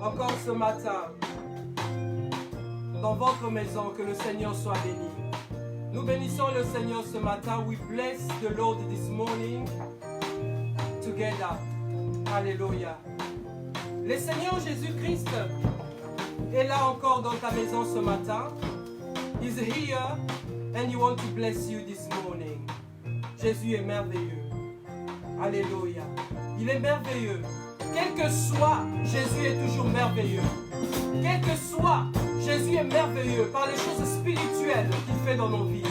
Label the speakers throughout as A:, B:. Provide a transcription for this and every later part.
A: encore ce matin, dans votre maison, que le Seigneur soit béni. Nous bénissons le Seigneur ce matin. We bless the Lord this morning together. Alléluia. Le Seigneur Jésus-Christ est là encore dans ta maison ce matin. He's here and he wants to bless you this morning. Jésus est merveilleux. Alléluia. Il est merveilleux. Quel que soit, Jésus est toujours merveilleux. Quel que soit, Jésus est merveilleux par les choses spirituelles qu'il fait dans nos vies.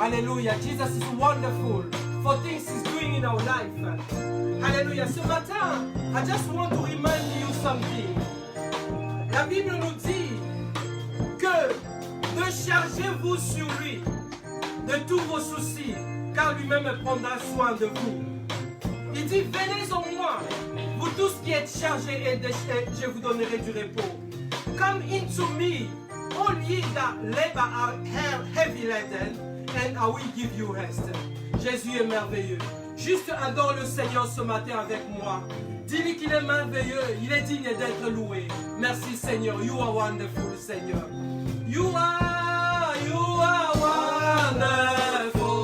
A: Alléluia. Jesus is wonderful for things he's doing in our life. Alléluia. Ce matin, I just want to remind you something. La Bible nous dit que de chargez-vous sur lui de tous vos soucis, car lui-même prendra soin de vous. Il dit, venez en moi, vous tous qui êtes chargés et déchets, je vous donnerai du repos. Come into me, all ye that labor are heavy laden, and I will give you rest. Jésus est merveilleux. Juste adore le Seigneur ce matin avec moi. Dis-lui qu'il est merveilleux, il est digne d'être loué. Merci Seigneur, you are wonderful Seigneur. You are wonderful.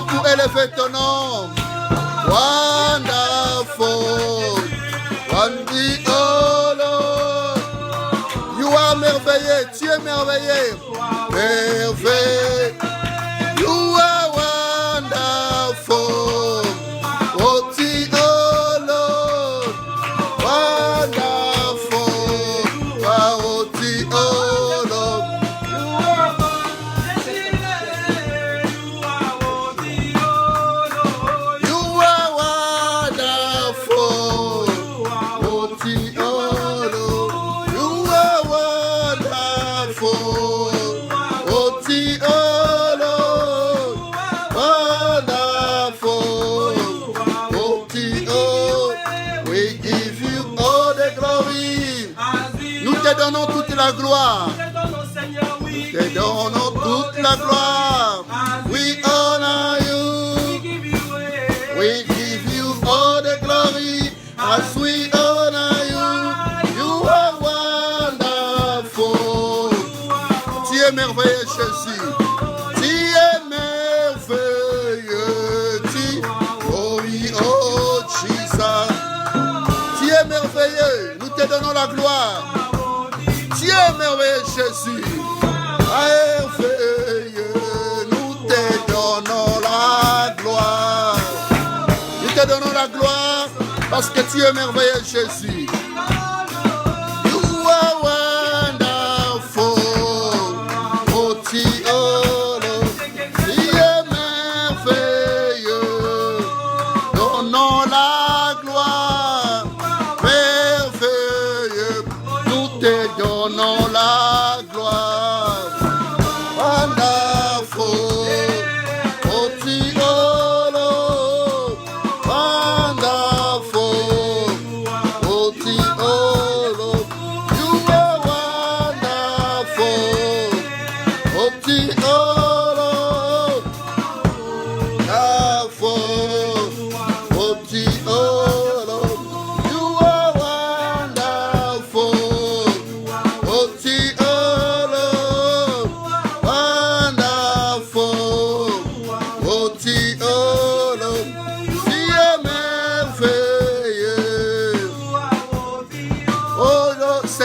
B: Pour élever ton nom. Wonderful. Oh Lord. You are merveilleux. Tu es merveilleux. Merveilleux. You are wonderful. Oh Lord. Wonderful. Oh Lord. La gloire. Nous te donnons toute la gloire. We honor you. We give you all the glory as we honor you. You are wonderful. Tu es merveilleux, Jésus. Tu es merveilleux. Oh oui, oh Jesus. Tu es merveilleux. Nous te donnons la gloire. Tu es merveilleux, Jésus. Merveilleux, nous te donnons la gloire. Nous te donnons la gloire parce que tu es merveilleux, Jésus. You are wonderful. Oh, tu es merveilleux. Donnons la gloire.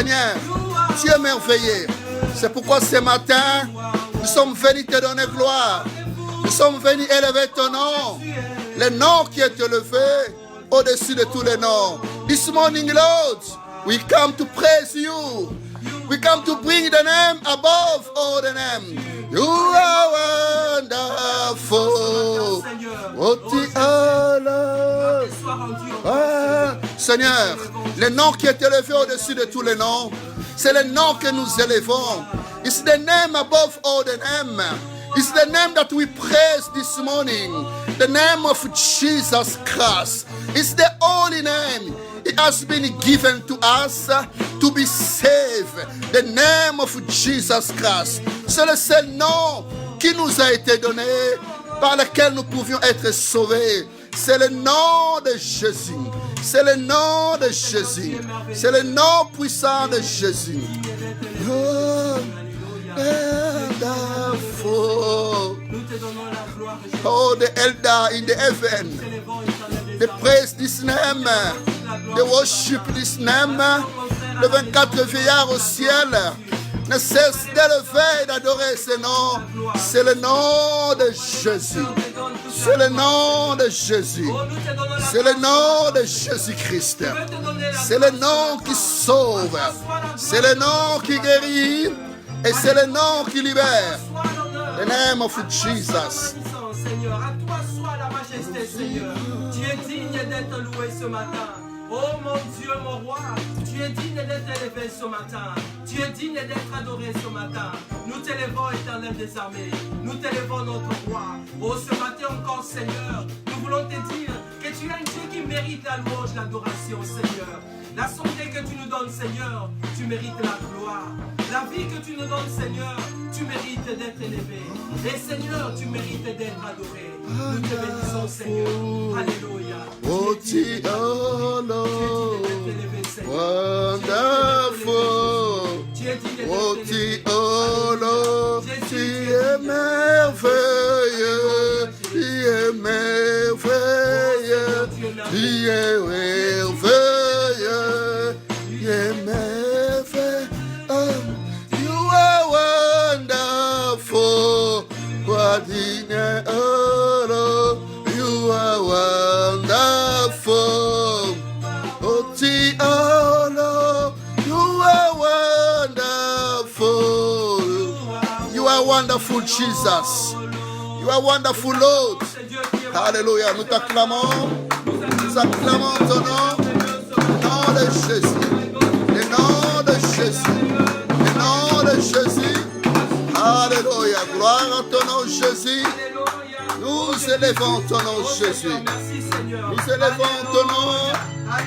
B: Seigneur, tu es merveilleux. C'est pourquoi ce matin, nous sommes venus te donner gloire. Nous sommes venus élever ton nom. Le nom qui est élevé au-dessus de tous les noms. This morning, Lord, we come to praise you. We come to bring the name above all the name. You are wonderful. Seigneur, le nom qui est élevé au-dessus de tous les noms, c'est le nom que nous élevons. It's the name above all the name. It's the name that we praise this morning. The name of Jesus Christ. It's the holy name. It has been given to us to be saved. The name of Jesus Christ. C'est le seul nom qui nous a été donné par lequel nous pouvions être sauvés. C'est le nom de Jésus. C'est le nom de Jésus. C'est le nom puissant de Jésus. Oh, the elder in the heaven, they praise this name, they worship this name. Les 24 vieillards au ciel ne cessent d'élever et d'adorer ce nom. C'est le nom de Jésus. C'est le nom de Jésus. C'est le nom de Jésus-Christ. C'est le nom qui sauve. C'est le nom qui guérit. Et c'est le nom qui libère. The name of Jesus.
A: Seigneur, à toi soit la majesté, Seigneur. Tu es digne d'être loué ce matin. Oh mon Dieu, mon roi, tu es digne d'être élevé ce matin. Tu es digne d'être adoré ce matin. Nous t'élevons, Éternel des armées. Nous t'élevons, notre roi. Oh, ce matin encore, Seigneur, nous voulons te dire que tu es un Dieu qui mérite la louange, l'adoration, Seigneur. La santé que tu nous donnes, Seigneur, tu mérites la gloire. La vie que tu nous donnes, Seigneur, tu mérites d'être élevé. Et Seigneur, tu mérites d'être adoré. Nous te bénissons, Seigneur. Alléluia.
B: Oh, tu es wonderful. Oh, tu es merveilleux. Tu es merveilleux. Tu es merveilleux. Tu es merveilleux. You are wonderful. What in you are wonderful. Oh, you are wonderful. You are wonderful, Jesus. You are wonderful, Lord. Alléluia. Nous t'acclamons. Nous acclamons ton nom. Le nom de Jésus. Le nom de Jésus. Le nom de Jésus. Alléluia. Gloire à ton nom, Jésus. Nous élevons ton nom, Jésus. Nous élevons ton nom.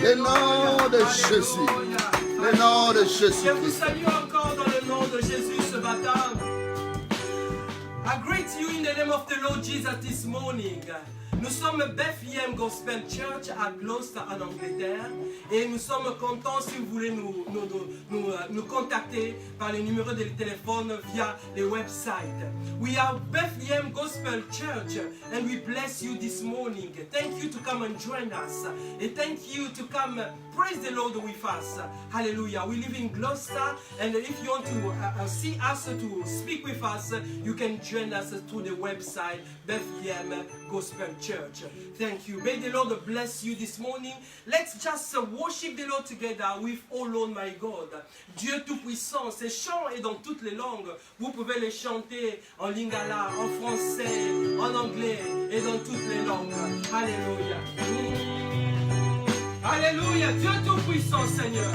B: Le nom de Jésus. Le nom de Jésus.
A: Je vous salue encore dans le nom de Jésus ce matin. I greet you in the name of the Lord Jesus this morning. Nous sommes Bethlehem Gospel Church à Gloucester en Angleterre et nous sommes contents si vous voulez nous contacter par les numéros de téléphone via les websites. We are Bethlehem Gospel Church and we bless you this morning. Thank you to come and join us and thank you to come praise the Lord with us. Hallelujah. We live in Gloucester and if you want to see us, to speak with us, you can join us through the website Bethlehem Gospel Church. Thank you. May the Lord bless you this morning. Let's just worship the Lord together with Oh Lord my God. Dieu Tout-Puissant. Ces chants est dans toutes les langues. Vous pouvez les chanter en lingala, en français, en anglais et dans toutes les langues. Alléluia. Alléluia. Dieu Tout-Puissant, Seigneur.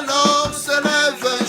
B: Alors se lève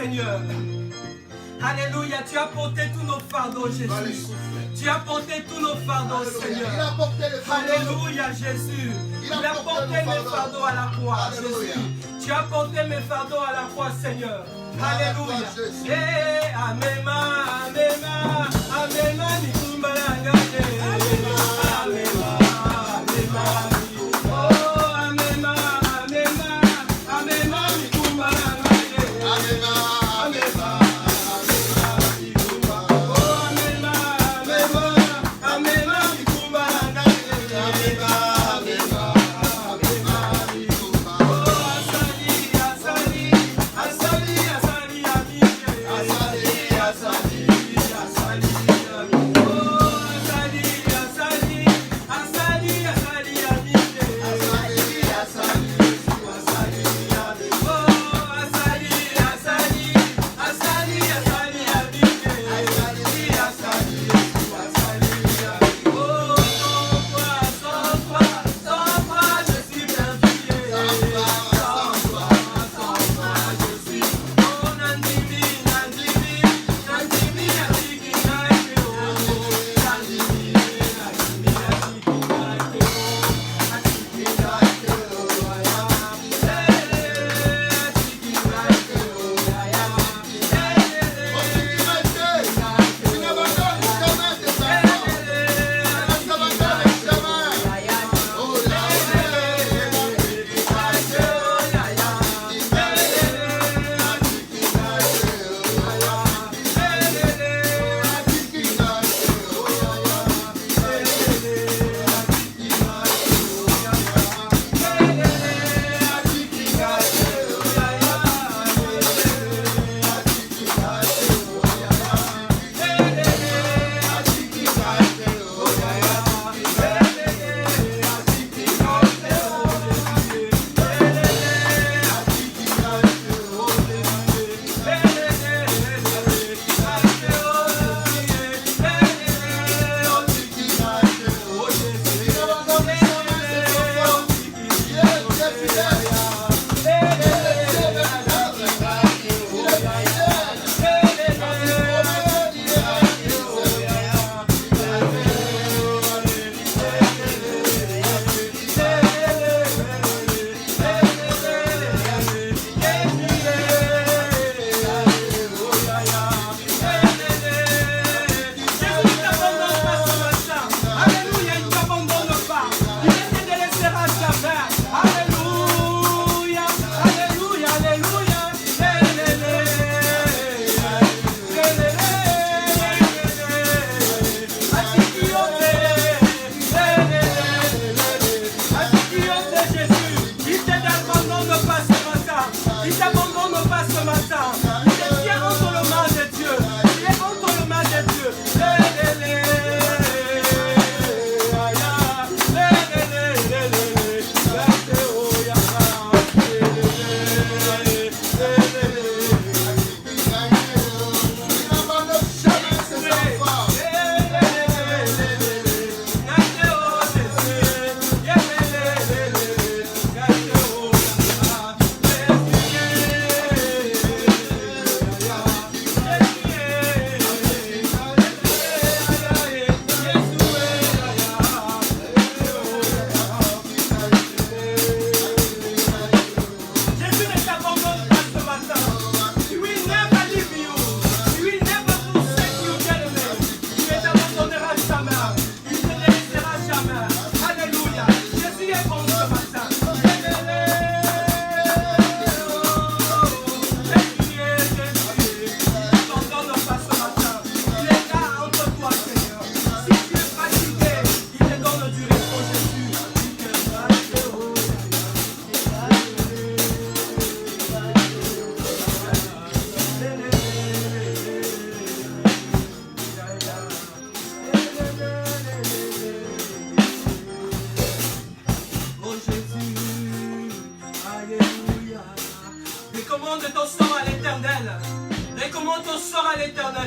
A: Seigneur. Alléluia, tu as porté tous nos fardeaux, Jésus. Tu as porté tous nos fardeaux, Seigneur.
B: Il a porté les fardeaux.
A: Alléluia, Jésus. Il a porté mes fardeaux à la croix, Jésus. Tu as porté mes fardeaux à la croix, Seigneur. Alléluia. Eh, amema, amema, amema, ni kumbalanga. Amema, amema, amema. Oh, amema, amema, amema, ni kumbalanga. Amema, amema.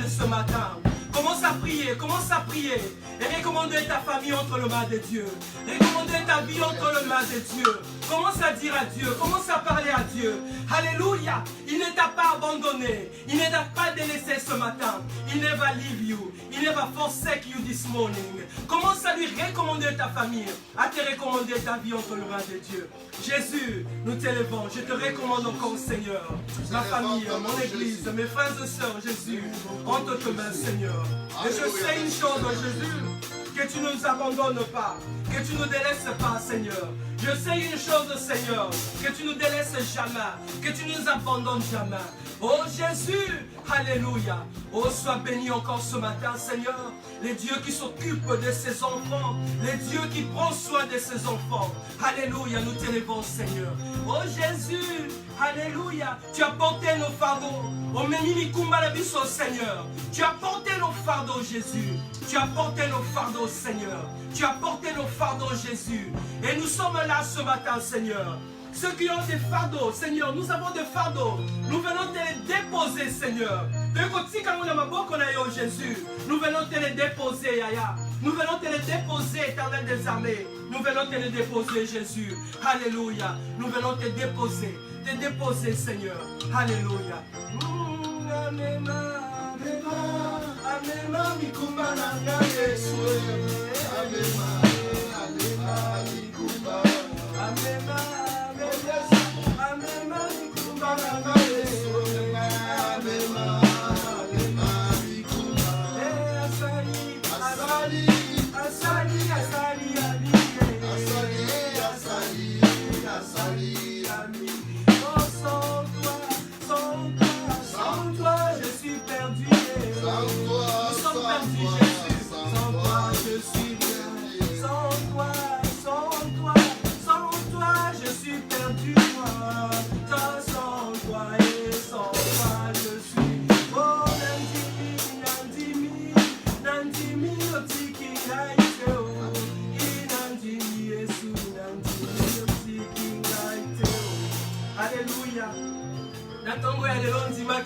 A: Ce matin, commence à prier, commence à prier et recommander ta famille entre les mains de Dieu, recommander ta vie entre les mains de Dieu. Commence à dire à Dieu. Commence à parler à Dieu. Alléluia. Il ne t'a pas abandonné. Il ne t'a pas délaissé ce matin. Il never leave you. Il never forsake you this morning. Commence à lui recommander ta famille. À te recommander ta vie entre les mains de Dieu. Jésus, nous t'élevons. Je te recommande encore, Seigneur. Ma famille, mon église, mes frères et sœurs, Jésus, entre tes mains, Seigneur. Et je sais une chose, Jésus, que tu ne nous abandonnes pas, que tu ne nous délaisses pas, Seigneur. Je sais une chose, Seigneur, que tu ne nous délaisses jamais, que tu ne nous abandonnes jamais. Oh Jésus, alléluia. Oh, sois béni encore ce matin, Seigneur. Les dieux qui s'occupent de ses enfants, les dieux qui prennent soin de ses enfants. Alléluia, nous t'élevons, Seigneur. Oh Jésus, alléluia. Tu as porté nos fardeaux. Oh Mémini Kumbalabiso, Seigneur. Tu as porté nos fardeaux, Jésus. Tu as porté nos fardeaux, Seigneur. Tu as porté nos fardeaux, Jésus. Et nous sommes là ce matin, Seigneur. Ceux qui ont des fardeaux, Seigneur, nous avons des fardeaux. Nous venons te les déposer, Seigneur. Jésus, nous venons te les déposer, Yaya. Nous venons te les déposer, Éternel des armées. Nous venons te les déposer, Jésus. Alléluia. Nous venons te déposer, Seigneur. Alléluia.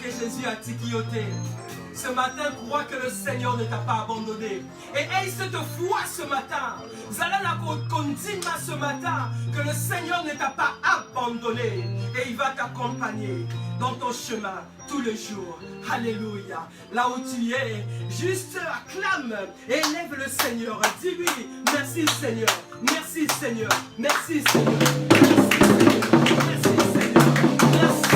A: Que Jésus a tikioté. Ce matin, crois que le Seigneur ne t'a pas abandonné. Et aie cette foi ce matin. Zalala Kondima ce matin. Que le Seigneur ne t'a pas abandonné. Et il va t'accompagner dans ton chemin tous les jours. Alléluia. Là où tu es, juste acclame et élève le Seigneur. Dis-lui, merci Seigneur. Merci Seigneur. Merci Seigneur. Merci Seigneur. Merci Seigneur. Merci.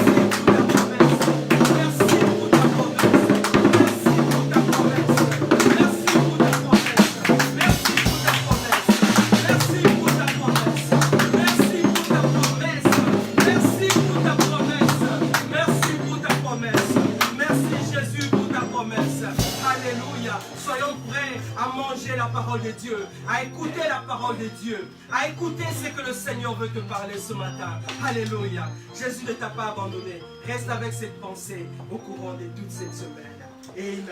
A: La parole de Dieu, à écouter la parole de Dieu, à écouter ce que le Seigneur veut te parler ce matin. Alléluia. Jésus ne t'a pas abandonné. Reste avec cette pensée au courant de toute cette semaine. Amen.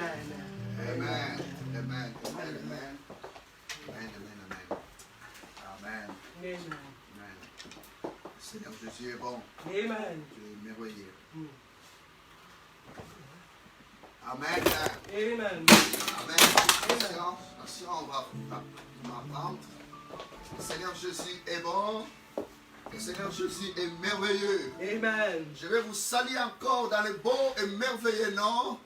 B: Amen. Amen. Amen. Amen. Amen. Seigneur Jésus est bon.
A: Amen.
B: Tu es merveilleux. Amen.
A: Amen.
B: Amen. On va apprendre. Le Seigneur Jésus est bon. Le Seigneur Jésus est merveilleux.
A: Amen.
B: Je vais vous saluer encore dans le beau et merveilleux nom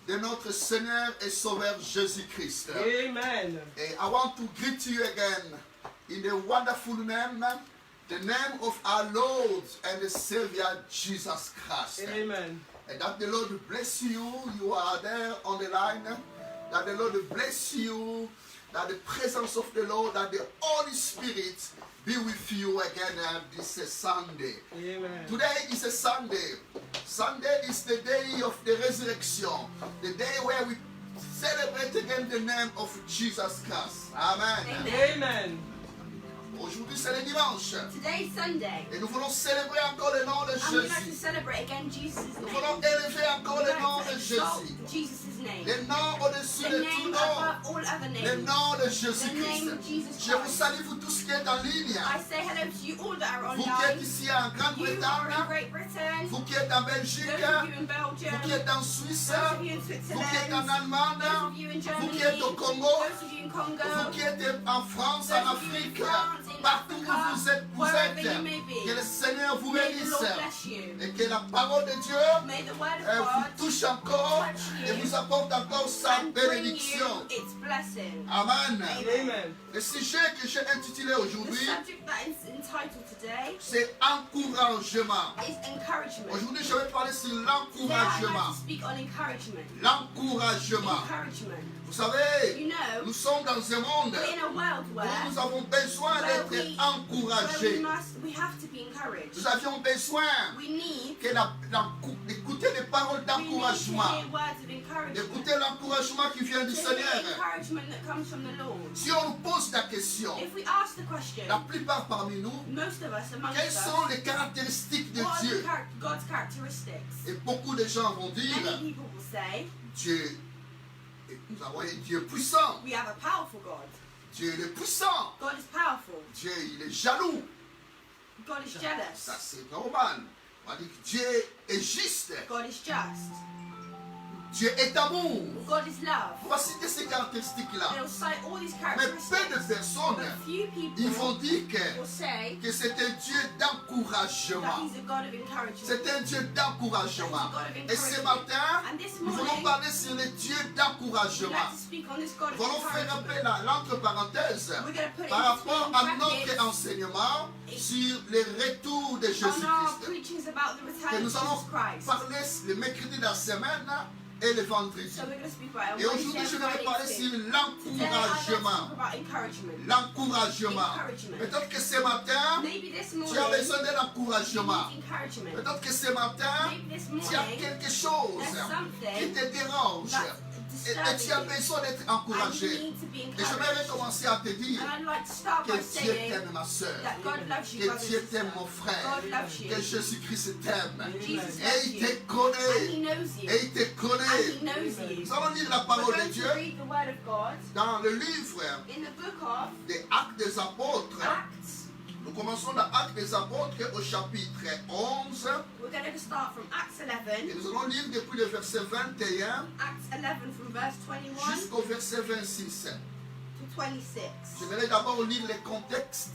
B: de notre Seigneur et Sauveur Jésus-Christ.
A: Amen.
B: And I want to greet you again in the wonderful name, the name of our Lord and the Savior Jesus Christ.
A: Amen.
B: And that the Lord bless you. You are there on the line. That the Lord bless you. That the presence of the Lord, that the Holy Spirit be with you again this Sunday.
A: Amen.
B: Today is a Sunday. Sunday is the day of the resurrection. The day where we celebrate again the name of Jesus Christ. Amen.
A: Amen.
B: Aujourd'hui c'est le dimanche.
C: Today is Sunday.
B: Et nous voulons célébrer encore le nom de
C: And we'd like to
B: Jésus.
C: celebrate again Jesus'
B: Nous
C: name.
B: voulons élever encore
C: We'd
B: le
C: like
B: nom
C: to
B: de
C: exalt
B: Jésus.
C: Jesus' name.
B: Le nom au-dessus
C: The
B: de tout
C: name
B: nom.
C: above all other
B: Le
C: names.
B: nom de
C: The name
B: Jésus-Christ.
C: of Jesus
B: Je vous
C: Christ.
B: salue, vous tous qui êtes en ligne.
C: I say hello to you all that are
B: Vous qui êtes
C: online.
B: ici en
C: You are in
B: Grande-Bretagne.
C: Great Britain.
B: Vous qui êtes en Belgique.
C: Those of you in
B: Vous qui
C: Belgium.
B: êtes en Suisse.
C: Those of you in
B: Vous qui êtes en
C: Switzerland.
B: Allemagne.
C: Those of you in
B: Vous
C: Germany.
B: qui êtes au Congo.
C: Those of you in
B: Vous
C: Congo.
B: qui êtes en France,
C: Those
B: en
C: of you in
B: Afrique.
C: France, in
B: Partout où
C: Africa,
B: vous êtes.
C: wherever you may be.
B: Que le Seigneur vous
C: May the
B: bénisse.
C: Lord bless you.
B: Et que la parole de Dieu
C: May the word
B: vous
C: of God
B: touche encore
C: touch
B: et
C: you
B: vous apporte encore sa
C: and bring
B: bénédiction.
C: you its blessing.
B: Amen.
A: Amen.
B: Le sujet que j'ai intitulé
C: The
B: aujourd'hui,
C: subject that is entitled today
B: c'est encouragement.
C: is encouragement.
B: Aujourd'hui, je vais parler sur
C: Today I'd like
B: l'encouragement.
C: to speak on encouragement.
B: L'encouragement.
C: Encouragement.
B: Vous savez,
C: You know,
B: nous sommes dans un monde
C: we're in a world
B: où
C: where
B: nous avons besoin d'être encouragés.
C: we have to be encouraged.
B: Nous avions besoin
C: We need
B: d'écouter des paroles
C: to
B: d'encouragement,
C: hear words of encouragement.
B: d'écouter l'encouragement qui vient du
C: To hear
B: Seigneur.
C: encouragement that comes from the Lord.
B: Si on nous pose la question,
C: If we ask the question,
B: la plupart parmi nous,
C: most of us amongst
B: quelles
C: us,
B: sont les caractéristiques de
C: what are
B: Dieu?
C: God's characteristics?
B: Et beaucoup de gens vont dire,
C: Many people will say,
B: Dieu, nous avons un Dieu puissant.
C: we have a powerful God.
B: Dieu il est puissant.
C: God is powerful.
B: Dieu il est jaloux.
C: God is jealous.
B: Ça c'est normal. On va dire que Dieu est juste.
C: God is just.
B: Dieu est amour.
C: God is love.
B: On va citer ces caractéristiques-là.
C: They'll cite all these
B: Mais peu de
C: characteristics.
B: personnes,
C: But few
B: ils vont
C: people
B: dire
C: will say
B: que c'est un Dieu
C: that
B: d'encouragement.
C: He's a God of encouragement.
B: C'est un Dieu d'encouragement. Et ce
C: encouragement.
B: matin,
C: And this
B: nous allons
C: morning,
B: parler sur le Dieu
C: we'd
B: d'encouragement.
C: like to speak on this God
B: Nous
C: of
B: allons faire un peu
C: encouragement.
B: l'entre parenthèse
C: We're going to put it
B: par
C: into
B: rapport à notre
C: brackets
B: enseignement sur le retour de
C: on our
B: Jésus-Christ.
C: preachings about the
B: Que
C: return of
B: nous allons
C: Jesus Christ.
B: parler le mercredi de la semaine et le vendredi.
C: So we're going to speak about it
B: Et
C: on
B: aujourd'hui,
C: Wednesday
B: je
C: and
B: vais parler
C: Friday.
B: sur
C: Today I'd like to
B: l'encouragement.
C: talk about encouragement.
B: L'encouragement.
C: Encouragement.
B: Peut-être que ce matin,
C: Maybe this
B: tu as
C: morning,
B: besoin d'un
C: you
B: encouragement.
C: need encouragement.
B: Peut-être que ce matin,
C: Maybe this
B: tu as
C: morning,
B: quelque chose
C: there's
B: qui
C: something
B: te dérange.
C: that's
B: Et tu as
C: disturbing you.
B: besoin d'être
C: And you
B: encouragé.
C: need to be
B: Et je vais
C: encouraged.
B: commencer à te dire
C: And I'd like to start
B: que
C: by
B: Dieu
C: saying
B: t'aime, ma soeur.
C: that God loves you,
B: Que
C: brothers
B: Dieu
C: and
B: t'aime,
C: sisters.
B: mon frère.
C: God loves you.
B: Que Jésus-Christ t'aime.
C: Jesus
B: Et
C: loves
B: il
C: you.
B: te
C: And He
B: connaît.
C: knows you.
B: Et il te
C: And He
B: connaît.
C: knows you.
B: Nous allons lire la
C: We're
B: parole de
C: going
B: Dieu
C: to read the Word of God
B: dans le livre
C: in the book of
B: des Actes des Apôtres.
C: Acts.
B: Nous commençons dans Actes des Apôtres au chapitre 11.
C: We're going to start from Acts
B: Et
C: 11.
B: nous allons lire depuis le verset 21
C: Acts 11 from verse 21
B: jusqu'au verset 26.
C: to 26.
B: J'aimerais d'abord lire le contexte.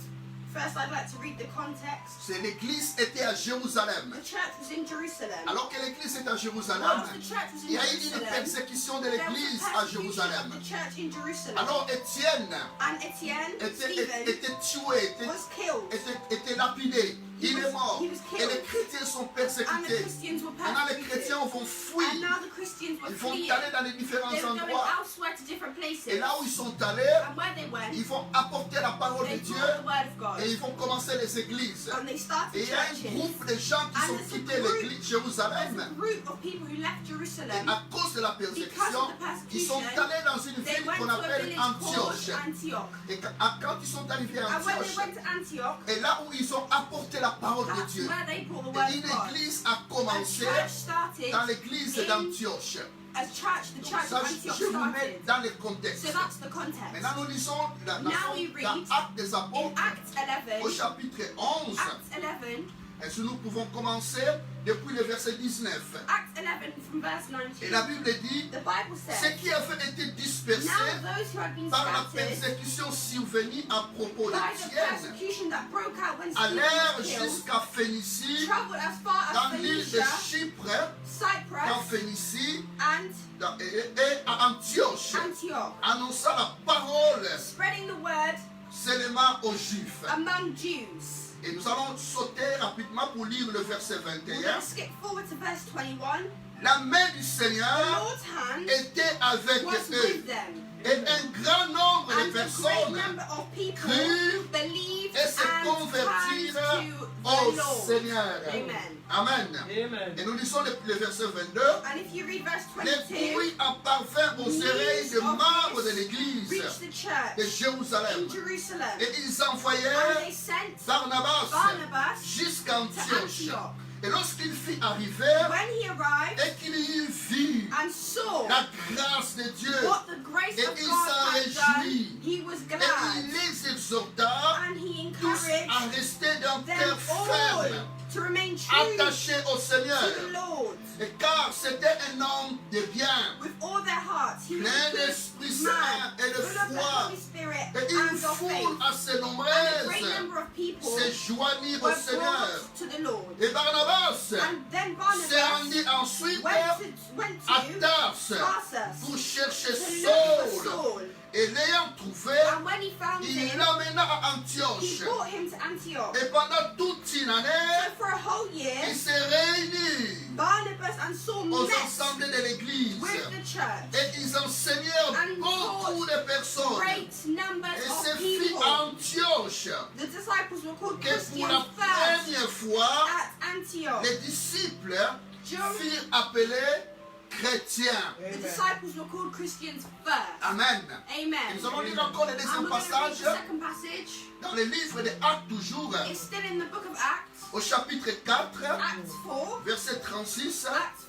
C: First, I'd like to read the context.
B: C'est l'église était à Jérusalem.
C: The church was in Jerusalem.
B: Alors que l'église est à Jérusalem,
C: Whilst the church was
B: il y
C: in
B: a eu une
C: Jerusalem,
B: persécution de
C: there was
B: l'église
C: a
B: à
C: persecution
B: Jérusalem.
C: of the church in Jerusalem.
B: Alors Étienne
C: And Etienne, Stephen,
B: était tué,
C: was killed.
B: était lapidé. Il est mort.
C: he was
B: Et
C: killed.
B: les chrétiens sont
C: And the
B: persécutés.
C: Christians were
B: Maintenant, les
C: persecuted.
B: chrétiens vont
C: And
B: fuir.
C: now the Christians were
B: Ils vont
C: fleeing.
B: aller dans les différents
C: They were going
B: endroits.
C: elsewhere to different places.
B: Et là où ils sont allés,
C: And where they went,
B: ils vont apporter la parole de
C: they
B: Dieu
C: brought the word of God.
B: et ils vont commencer les églises.
C: And they started
B: Et il y a un
C: churches.
B: groupe de gens qui
C: And
B: sont
C: there's a
B: quittés
C: group-
B: l'église
C: There's a
B: Jérusalem.
C: group of people who left
B: Et
C: Jerusalem.
B: à cause de la
C: Because
B: persécution,
C: of the persecution,
B: ils sont allés dans une
C: They
B: ville
C: went
B: qu'on
C: to a
B: appelle
C: village called
B: Antioche.
C: Antioch.
B: Et quand ils sont arrivés à
C: And when they
B: Antioche,
C: went to Antioch,
B: et là où ils ont apporté la parole de
C: that's
B: Dieu,
C: where they brought the
B: et
C: word
B: une
C: of God.
B: église a
C: A
B: commencé
C: church started
B: dans l'église
C: in-
B: d'Antioche.
C: as church, the church
B: Ça,
C: of Antioch
B: je vous mets
C: started.
B: dans le contexte.
C: So that's the context.
B: Maintenant, nous lisons dans
C: Now we read
B: Actes des
C: In
B: Apôtres
C: Acts
B: au
C: 11,
B: chapitre 11.
C: Acts 11,
B: Et si nous pouvons commencer depuis le verset 19.
C: Acts 11 from verse
B: Et la
C: 19,
B: Bible dit,
C: the Bible
B: ceux
C: says,
B: qui avaient été dispersés
C: now those who had been
B: par la
C: scattered
B: persécution survenue à propos
C: by the
B: d'Étienne
C: persecution that broke out when Stephen
B: allèrent
C: was killed,
B: jusqu'à Phénicie,
C: traveled as far as
B: dans l'île de
C: Phoenicia,
B: Chypre, dans
C: Cyprus,
B: Phénicie
C: and
B: et à Antioche,
C: Antioch,
B: annonçant la parole
C: spreading the word
B: seulement aux Juifs.
C: among Jews.
B: Et nous allons sauter rapidement pour lire le verset
C: We're
B: 21.
C: going to skip forward to verse 21.
B: La main du
C: The
B: Seigneur
C: Lord's hand
B: était avec
C: was
B: eux.
C: with them,
B: Et un grand nombre de
C: and a great
B: personnes
C: number of people
B: crurent
C: believed
B: et se
C: and
B: convertirent
C: turned to
B: au
C: the Lord.
B: Seigneur.
C: Amen.
B: Amen.
A: Amen.
B: Et nous lisons le verset 22.
C: And if you read verse
B: Les
C: 22,
B: bruits en parvinrent aux oreilles des membres de l'église
C: reached the
B: de
C: church
B: Jérusalem.
C: in Jerusalem,
B: Et ils
C: and
B: envoyèrent
C: they sent
B: Barnabas
C: Barnabas
B: jusqu'à
C: to
B: Antioche.
C: Antioch.
B: Et lorsqu'il fut arrivé
C: when he arrived
B: et qu'il y vit
C: and saw
B: la grâce de Dieu,
C: what the grace
B: et
C: of
B: il
C: God
B: s'en
C: had done,
B: réjouit.
C: he was
B: Et
C: glad.
B: il les exhorta
C: And he
B: tous à
C: encouraged
B: rester d'un
C: them
B: cœur
C: all
B: ferme,
C: to remain true
B: attachés au Seigneur.
C: to the Lord.
B: Et car c'était un homme de bien,
C: With all their hearts, he was
B: plein
C: a
B: d'Esprit
C: good
B: Saint
C: man,
B: et de
C: full of the
B: foi.
C: Holy Spirit
B: Et une
C: and of
B: foule
C: faith.
B: assez
C: And a
B: nombreuse
C: great number of people
B: se joignit au
C: were
B: Seigneur.
C: brought to the Lord.
B: Et Barnabas
C: And then
B: s'est
C: Barnabas
B: rendu ensuite
C: went
B: à
C: to
B: Tarse
C: Tarsus
B: pour chercher
C: to look for
B: Saul.
C: Saul.
B: Et l'ayant trouvé,
C: And when he found
B: il
C: him,
B: l'amena à
C: he
B: Antioche.
C: brought him to Antioch.
B: Et pendant toute une année,
C: So for a whole year,
B: il s'est réuni
C: Barnabas and Saul
B: aux
C: met
B: assemblées de l'église.
C: with the church.
B: Et ils enseignèrent
C: And
B: beaucoup de personnes.
C: Great numbers
B: Et
C: of
B: c'est fit
C: people.
B: à Antioche
C: The disciples were called
B: que pour
C: Christians
B: la
C: first
B: première fois,
C: at Antioch.
B: les disciples
C: During
B: furent appelés chrétiens.
C: the disciples were called Christians first.
B: Amen.
C: Amen.
B: Et nous allons lire encore le
C: And
B: deuxième
C: we're going to read
B: passage
C: the second passage.
B: dans le livre des Actes toujours,
C: It's still in the book of Acts,
B: au chapitre 4,
C: Acts 4,
B: verset 36
C: Acts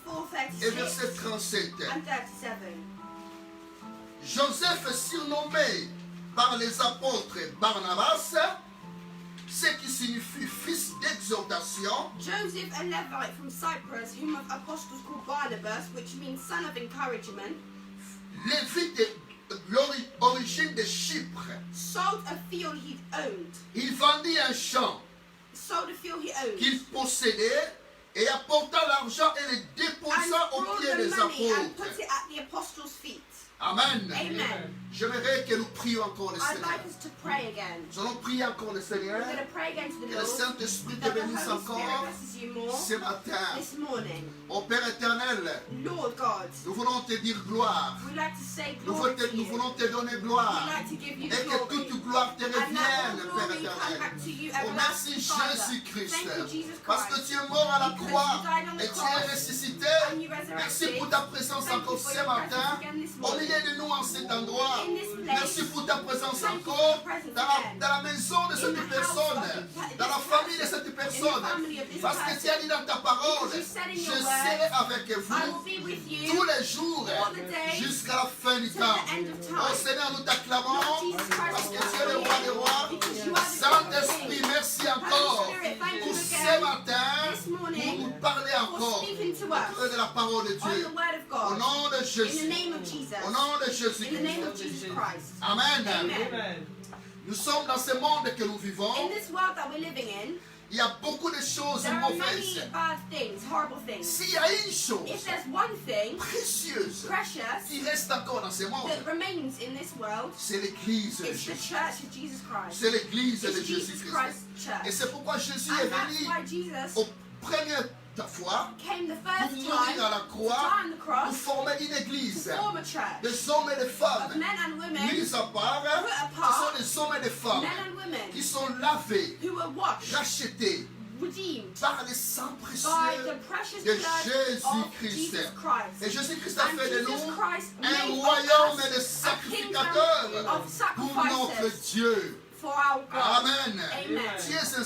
B: et
C: 4:36
B: verset 37.
C: and 37.
B: Joseph surnommé par les apôtres Barnabas, ce qui signifie fils d'exhortation,
C: Joseph, a Levite from Cyprus, whom of apostles called Barnabas, which means son of encouragement,
B: Lévite de l'origine de Chypre.
C: sold a field he'd owned.
B: Il vendit un champ
C: Sold a field he owned.
B: qu'il possédait et apporta l'argent et le
C: And
B: déposa aux
C: brought
B: pieds
C: the
B: des
C: money and put
B: apôtres.
C: it at the apostles' feet.
B: Amen.
C: Amen.
B: J'aimerais que nous prions encore le
C: I'd
B: Seigneur.
C: like us to pray again.
B: Nous allons prier encore le Seigneur.
C: We're going to pray again to
B: Que
C: the
B: le
C: Lord.
B: Saint-Esprit te
C: That the
B: bénisse
C: Holy Spirit
B: encore
C: blesses you more
B: ce matin.
C: this morning.
B: Ô Père éternel,
C: Lord God,
B: nous voulons te dire gloire.
C: we'd like to say
B: Nous
C: glory to
B: nous
C: you.
B: voulons te donner
C: We'd
B: gloire.
C: like to give you
B: Et que
C: glory.
B: toute gloire te
C: And that
B: revienne,
C: all
B: Père
C: glory come
B: éternel.
C: back to you,
B: Oh, merci
C: everlasting Father.
B: Jésus-Christ.
C: Thank you, Jesus
B: Parce que
C: Christ.
B: tu es mort à la
C: Because
B: croix
C: you died on the
B: et tu es
C: cross
B: ressuscité.
C: and you resurrected.
B: Merci pour ta présence
C: Thank
B: encore
C: you for
B: ce
C: your
B: matin.
C: presence again this
B: Au
C: morning.
B: milieu de nous en cet endroit.
C: In this place.
B: Merci pour ta présence
C: Thank you for
B: encore
C: your presence
B: dans
C: again.
B: la maison de
C: In
B: cette
C: the house
B: personne,
C: of this
B: dans la famille de cette personne.
C: family of this
B: Parce que tu as dit dans ta parole,
C: Because you said in
B: je
C: your
B: serai
C: word,
B: avec
C: I will
B: vous
C: be with you
B: tous les jours
C: all the days
B: jusqu'à la fin du
C: to
B: temps.
C: the end of time.
B: Oh Seigneur, nous t'acclamons
C: Lord Jesus Christ,
B: parce que
C: we
B: tu es le
C: adore
B: roi
C: you.
B: des rois.
C: Because you are the
B: Saint-Esprit,
C: King.
B: merci encore
C: Holy Spirit, thank
B: pour
C: you
B: ce
C: again
B: matin
C: this morning
B: pour nous parler
C: for
B: encore
C: speaking to
B: au travers
C: us
B: de la parole de
C: on
B: Dieu.
C: the word of
B: Au
C: God.
B: nom de
C: In the
B: Jésus.
C: name of Jesus.
B: Au nom de
C: In the name of
B: Jésus.
C: Jesus Christ.
B: Amen.
C: Amen.
A: Amen.
B: Nous sommes dans ce monde que nous vivons.
C: In this world that we're living in,
B: Il y a beaucoup de choses
C: there are
B: mauvaises.
C: many bad things, horrible things.
B: S'il y a une chose
C: If there's one thing
B: précieuse
C: precious
B: qui reste encore dans ce monde,
C: that remains in this world,
B: c'est l'église de
C: it's the
B: Jésus.
C: church of Jesus Christ.
B: C'est l'église de
C: It's Jesus
B: Jésus-Christ.
C: Christ's
B: Et
C: church.
B: c'est pourquoi Jésus est
C: And that's
B: venu
C: why Jesus
B: aux premières fois
C: came the
B: pour
C: first
B: mourir à
C: time
B: la
C: to
B: croix
C: die on the
B: pour
C: cross
B: former une église
C: to form a church
B: des hommes et des
C: of
B: femmes
C: men and women,
B: mis à part. Ce sont des hommes et des femmes
C: men and women
B: qui sont lavés,
C: who were washed,
B: rachetés
C: redeemed
B: par les sangs
C: by
B: précieux
C: the precious
B: de
C: blood of
B: Jésus-Christ.
C: Jesus Christ.
B: Et Jésus-Christ a
C: And
B: fait de
C: Jesus
B: nous
C: Christ
B: un
C: made
B: royaume
C: of
B: de
C: us a kingdom
B: sacrificateurs
C: of
B: pour notre
C: sacrifices
B: Dieu.
C: for our God.
B: Amen.
C: Amen.
B: Tu es un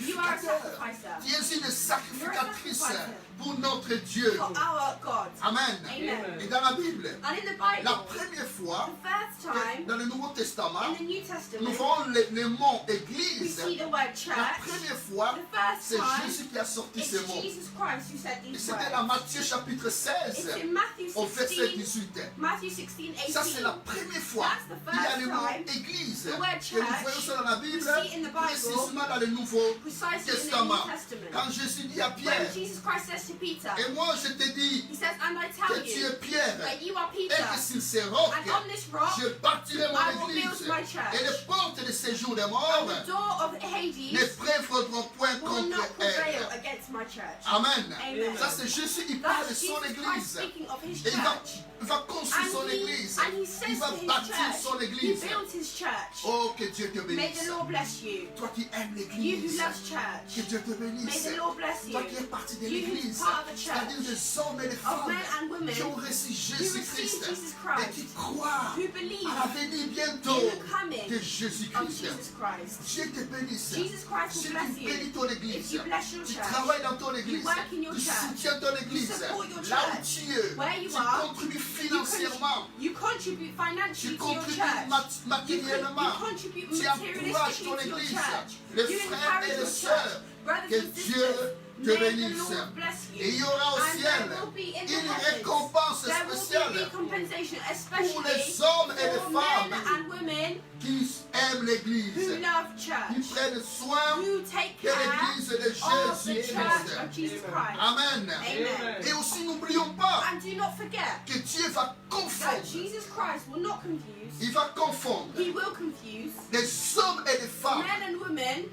C: You are a
B: sacrificateur.
C: sacrificer
B: Tu es une sacrificatrice
C: sacrificer.
B: pour notre Dieu.
C: for our God.
B: Amen.
C: Amen.
B: Et dans la Bible,
C: And in the
B: la
C: Bible,
B: première fois,
C: the first time
B: dans le Nouveau Testament,
C: in the New
B: nous
C: Testament,
B: voyons le mot
C: we
B: église.
C: see the word
B: La
C: church.
B: première fois,
C: The first
B: c'est
C: time,
B: Jésus qui a sorti
C: it's
B: ces mots.
C: Jesus Christ who said
B: Et
C: these
B: c'était dans
C: words.
B: Matthieu chapitre
C: It's
B: 16,
C: in Matthew
B: au verset
C: 16,
B: 18.
C: Matthew 16, 18.
B: Ça, c'est la première fois
C: That's the
B: qu'il y a
C: first
B: le mot
C: time
B: église.
C: the word
B: Et nous
C: church,
B: voyons ça dans la Bible,
C: we see in the Bible,
B: précisément dans le Nouveau
C: Precisely in the New
B: Testament.
C: Testament.
B: Quand Jésus dit à
C: When
B: Pierre,
C: Jesus Christ says to Peter,
B: et moi je te dis
C: he says, and I
B: que
C: tell
B: tu
C: you
B: es Pierre,
C: that you are
B: et
C: Peter,
B: que sur ces rocs,
C: and on this rock
B: je bâtirai
C: I
B: mon
C: will
B: église,
C: build my church.
B: et les portes de séjour des morts
C: and the door of
B: ne
C: Hades
B: prévaudront point
C: will
B: contre
C: not prevail
B: elle.
C: against my church.
B: Amen.
C: Amen.
B: Ça c'est Jésus, il parle de
C: That's
B: son
C: Jesus Christ
B: église.
C: speaking of his
B: Et
C: church.
B: il va construire son église.
C: And he says
B: Il va
C: to his
B: bâtir
C: church,
B: son
C: he
B: église.
C: built his church.
B: Oh, que Dieu te
C: May May
B: bénisse.
C: the Lord bless you.
B: Toi qui aimes
C: You who
B: l'église,
C: loves
B: que
C: church.
B: Dieu te
C: May
B: bénisse.
C: the Lord bless you.
B: Toi qui es partie de
C: You who's
B: l'église,
C: part of the
B: c'est-à-dire
C: church.
B: des hommes et des
C: Of
B: femmes
C: men and women
B: qui ont reçu
C: who
B: Jésus-Christ
C: receive Jesus
B: et qui
C: Christ.
B: croient
C: Who believe
B: à la venue bientôt
C: in the coming
B: de
C: of
B: Jésus-Christ.
C: Jesus Christ.
B: Dieu te bénisse.
C: Jesus Christ will
B: Si
C: bless
B: tu
C: you.
B: bénis ton
C: If
B: église,
C: you bless your
B: tu
C: church,
B: travailles dans ton église,
C: work in your
B: tu
C: church,
B: soutiens ton église,
C: support your
B: là où
C: church,
B: tu es,
C: where you
B: tu
C: are,
B: contribues
C: you
B: financièrement,
C: contribute financially
B: tu
C: to your
B: contribues
C: church. You
B: matériellement,
C: contribute
B: tu encourages
C: materialistically
B: ton
C: to your
B: église,
C: church.
B: les
C: You
B: frères
C: encourage
B: et les
C: your
B: sœurs,
C: church. Brothers
B: que
C: and
B: Dieu
C: sisters,
B: te
C: may the
B: bénisse.
C: Lord bless you.
B: Et il y aura au
C: And
B: ciel
C: there will be in the
B: une
C: heavens,
B: récompense
C: there will be
B: spéciale
C: recompensation,
B: pour
C: especially
B: les hommes et les
C: for men
B: femmes
C: and women
B: qui aiment l'église,
C: who love
B: qui
C: church,
B: prennent soin
C: who take
B: de
C: care
B: l'église de
C: of the church
B: Jésus-Christ.
C: of Jesus Christ.
B: Amen.
C: Amen.
B: Et aussi, n'oublions pas
C: And do not forget
B: que Dieu va
C: that
B: confondre,
C: Jesus Christ will not confuse,
B: il va confondre
C: he will confuse
B: des hommes et des femmes
C: men and women,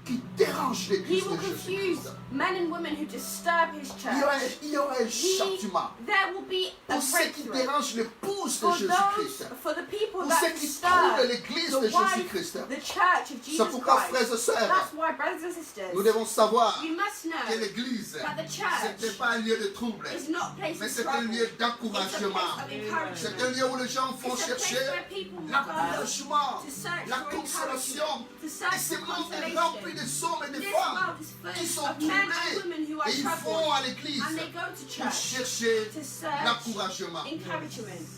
B: qui dérangent
C: he
B: l'église
C: will
B: de
C: confuse
B: Jésus-Christ.
C: men and women who disturb his
B: Il y aura un
C: church.
B: châtiment
C: There will be a
B: pour ceux qui
C: breakthrough.
B: dérangent l'épouse de
C: For those,
B: Jésus-Christ,
C: for the people
B: pour
C: that
B: ceux qui trouvent
C: disturb
B: l'église
C: the
B: de
C: wife,
B: Jésus-Christ.
C: the church of
B: C'est
C: Jesus
B: pourquoi, frères
C: Christ.
B: et sœurs,
C: That's why, brothers and sisters,
B: nous devons savoir
C: you must
B: que
C: know
B: l'église,
C: that the
B: ce
C: church
B: n'était pas un lieu de trouble,
C: is not a place
B: mais
C: of
B: c'est un
C: trouble.
B: lieu
C: It's a place
B: d'encouragement.
C: of
B: C'est un
C: encouragement.
B: lieu où les gens vont
C: It's a place
B: chercher
C: where people will go
B: l'encouragement,
C: to search
B: la
C: for
B: consolation.
C: encouragement, to
B: Et
C: search
B: ce
C: for
B: monde est
C: consolation.
B: rempli de hommes et de
C: This
B: femmes
C: world is
B: qui
C: full
B: sont
C: of men and
B: troublés
C: women who are
B: et ils vont
C: troubled,
B: à l'église
C: and they go to
B: pour
C: church
B: chercher
C: to search
B: l'encouragement.
C: encouragement.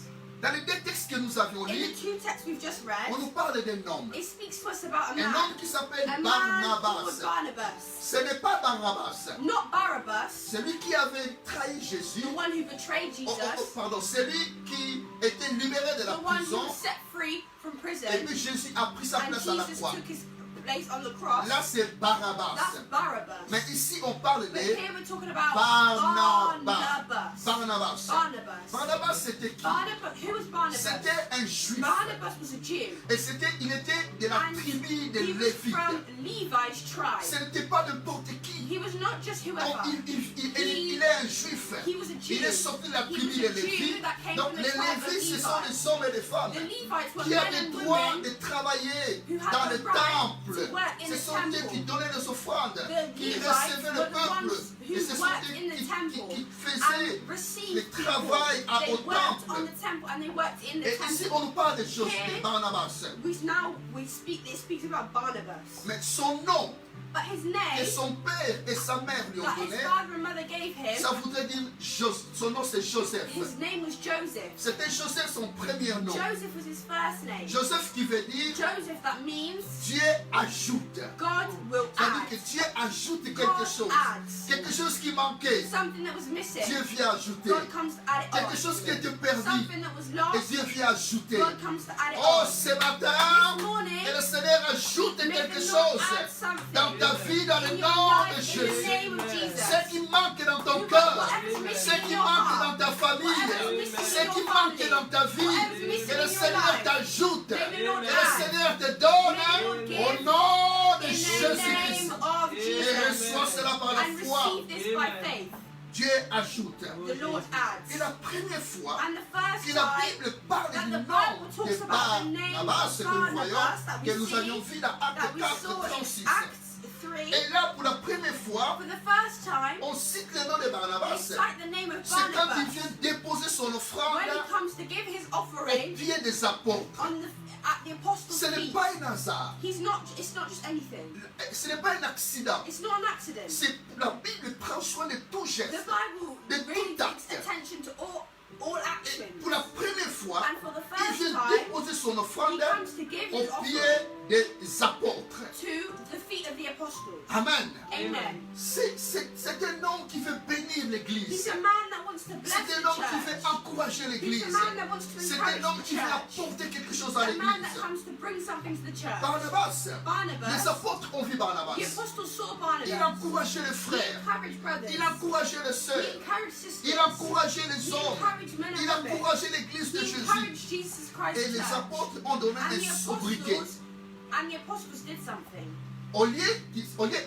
B: Dans les deux textes que nous avions
C: In the
B: lus,
C: two texts we've just read,
B: on nous parle d'un homme.
C: it speaks to us about a
B: Un
C: man.
B: homme qui s'appelle
C: A man called
B: Barnabas.
C: Barnabas.
B: Ce n'est pas Barnabas.
C: Not Barabbas,
B: Celui qui avait trahi Jésus.
C: the one who betrayed
B: Oh,
C: Jesus,
B: pardon, celui qui était libéré de la
C: the one who
B: prison.
C: was set free from prison,
B: Et puis Jésus a pris sa
C: and
B: place à la
C: Jesus
B: croix.
C: took his place on the cross.
B: Là, c'est Barabbas.
C: That's Barabbas.
B: Mais ici, on parle
C: But
B: de
C: here we're talking about
B: Barnabas.
C: Barnabas.
B: Barnabas. Barnabas, c'était qui?
C: Barnabas. Who was Barnabas?
B: C'était un juif.
C: Barnabas was a Jew.
B: Et il était de la
C: And
B: tribu de
C: he was
B: Lévite.
C: from Levi's
B: Ce
C: tribe.
B: n'était pas n'importe qui.
C: He was not just
B: Donc,
C: whoever.
B: il est un juif.
C: He was a Jew.
B: Il est sorti de la
C: He
B: tribu
C: was
B: de
C: a Jew
B: Lévite.
C: that came
B: Donc,
C: from the
B: les
C: tribe of
B: Lévites, ce sont
C: Levi.
B: des hommes et des femmes
C: The Levites were
B: qui
C: men
B: avaient
C: and
B: droit
C: women
B: de travailler
C: who had
B: dans
C: the
B: le
C: right
B: temple.
C: to work in
B: Ce
C: the
B: sont eux
C: temple.
B: qui donnaient les offrandes,
C: The
B: qui
C: Levites
B: recevaient
C: were
B: le
C: the
B: peuple.
C: ones
B: Et
C: who
B: ce sont
C: worked
B: eux
C: in the temple
B: qui faisaient
C: and received
B: le
C: people.
B: travail
C: They
B: au
C: worked
B: temple.
C: on the temple and they worked in the
B: Et ici,
C: temple.
B: on nous parle de choses
C: Here,
B: de Barnabas.
C: It speaks about Barnabas.
B: Mais son nom
C: But his
B: que
C: name
B: son père et sa mère lui ont
C: that his
B: donné,
C: father and mother gave him,
B: ça voudrait dire, son nom c'est Joseph.
C: his name was Joseph.
B: C'était Joseph son premier nom.
C: Joseph was his first name.
B: Joseph qui veut dire
C: Joseph, that means
B: Dieu ajoute.
C: God will
B: C'est-à-dire que
C: add.
B: Dieu ajoute quelque
C: God
B: chose.
C: adds.
B: Quelque chose qui manquait.
C: Something that was missing,
B: Dieu vient ajouter.
C: God comes to add it on.
B: Quelque chose qui était perdu.
C: Something that was
B: Et
C: lost,
B: Dieu vient ajouter.
C: God comes to add it
B: Oh,
C: on.
B: ce matin,
C: This morning,
B: que le Seigneur ajoute
C: may
B: quelque
C: the Lord
B: chose
C: add something
B: dans ta vie, dans le
C: in your
B: nom de
C: life in the
B: Jésus.
C: name of Jesus.
B: Ce qui manque dans ton
C: You got
B: cœur,
C: whatever's missing
B: ce
C: in
B: qui
C: your
B: manque
C: heart,
B: dans ta famille,
C: whatever's missing
B: ce
C: in
B: qui
C: your
B: manque
C: family,
B: dans ta vie,
C: whatever's missing
B: que le
C: in your
B: Seigneur
C: life,
B: t'ajoute,
C: may the Lord
B: que le
C: add.
B: Seigneur te donne
C: May the Lord give
B: au nom de
C: in the
B: Jésus-Christ.
C: name of
B: Et
C: Jesus.
B: reçois cela par la
C: And
B: foi.
C: receive this by faith.
B: Dieu ajoute.
C: The Lord adds.
B: Et la première fois
C: And the first
B: que la
C: time
B: Bible parle
C: that
B: du
C: the
B: nom
C: Bible talks
B: de
C: about the name
B: Barnabas,
C: of
B: que nous voyons,
C: Barnabas that we
B: que nous
C: see,
B: avions vu dans
C: that
B: Actes
C: we
B: 4,
C: saw in
B: 36.
C: Acts 3,
B: Et là, pour la première fois,
C: for the first time,
B: on cite le nom de
C: they
B: Barnabas.
C: cite the name of
B: C'est quand il
C: Barnabas
B: vient déposer son offrande
C: when he comes to give his
B: au
C: offering
B: pied des apôtres.
C: at the apostles'
B: Ce n'est
C: feet.
B: pas un hasard.
C: It's not just anything.
B: Ce n'est pas un accident.
C: It's not an accident.
B: C'est la Bible prend soin de tout
C: The
B: geste.
C: Bible
B: de
C: really
B: tout
C: takes
B: acte.
C: attention to all actions.
B: Pour la première fois,
C: And for the
B: il
C: first
B: vient
C: time,
B: déposer son
C: he
B: offrande
C: comes to give
B: au
C: his
B: pied
C: offering
B: des apôtres.
C: to the feet of the apostles.
B: Amen.
C: Amen.
B: C'est un homme qui veut bénir
C: He's
B: l'église.
C: a man that wants to bless
B: C'est
C: the
B: un homme qui veut
C: church.
B: encourager
C: He's
B: l'église.
C: a man that wants to
B: C'est
C: encourage
B: un homme
C: the
B: qui veut
C: church.
B: apporter quelque chose
C: A
B: à
C: man that
B: l'église.
C: comes to bring something to the church.
B: Barnabas, les
C: Barnabas,
B: apôtres ont vu Barnabas.
C: the apostles saw
B: Il
C: Barnabas.
B: encourageait les
C: He
B: frères.
C: encouraged brothers.
B: Il encourageait les
C: He
B: sœurs.
C: encouraged sisters.
B: Il encourageait les
C: He
B: hommes.
C: encouraged men
B: Il
C: and women.
B: encourageait l'église de
C: He
B: Jésus.
C: encouraged Jesus Christ's
B: Et les
C: church.
B: apôtres ont donné
C: And
B: des
C: the
B: sobriquets.
C: apostles did something.
B: Au lieu,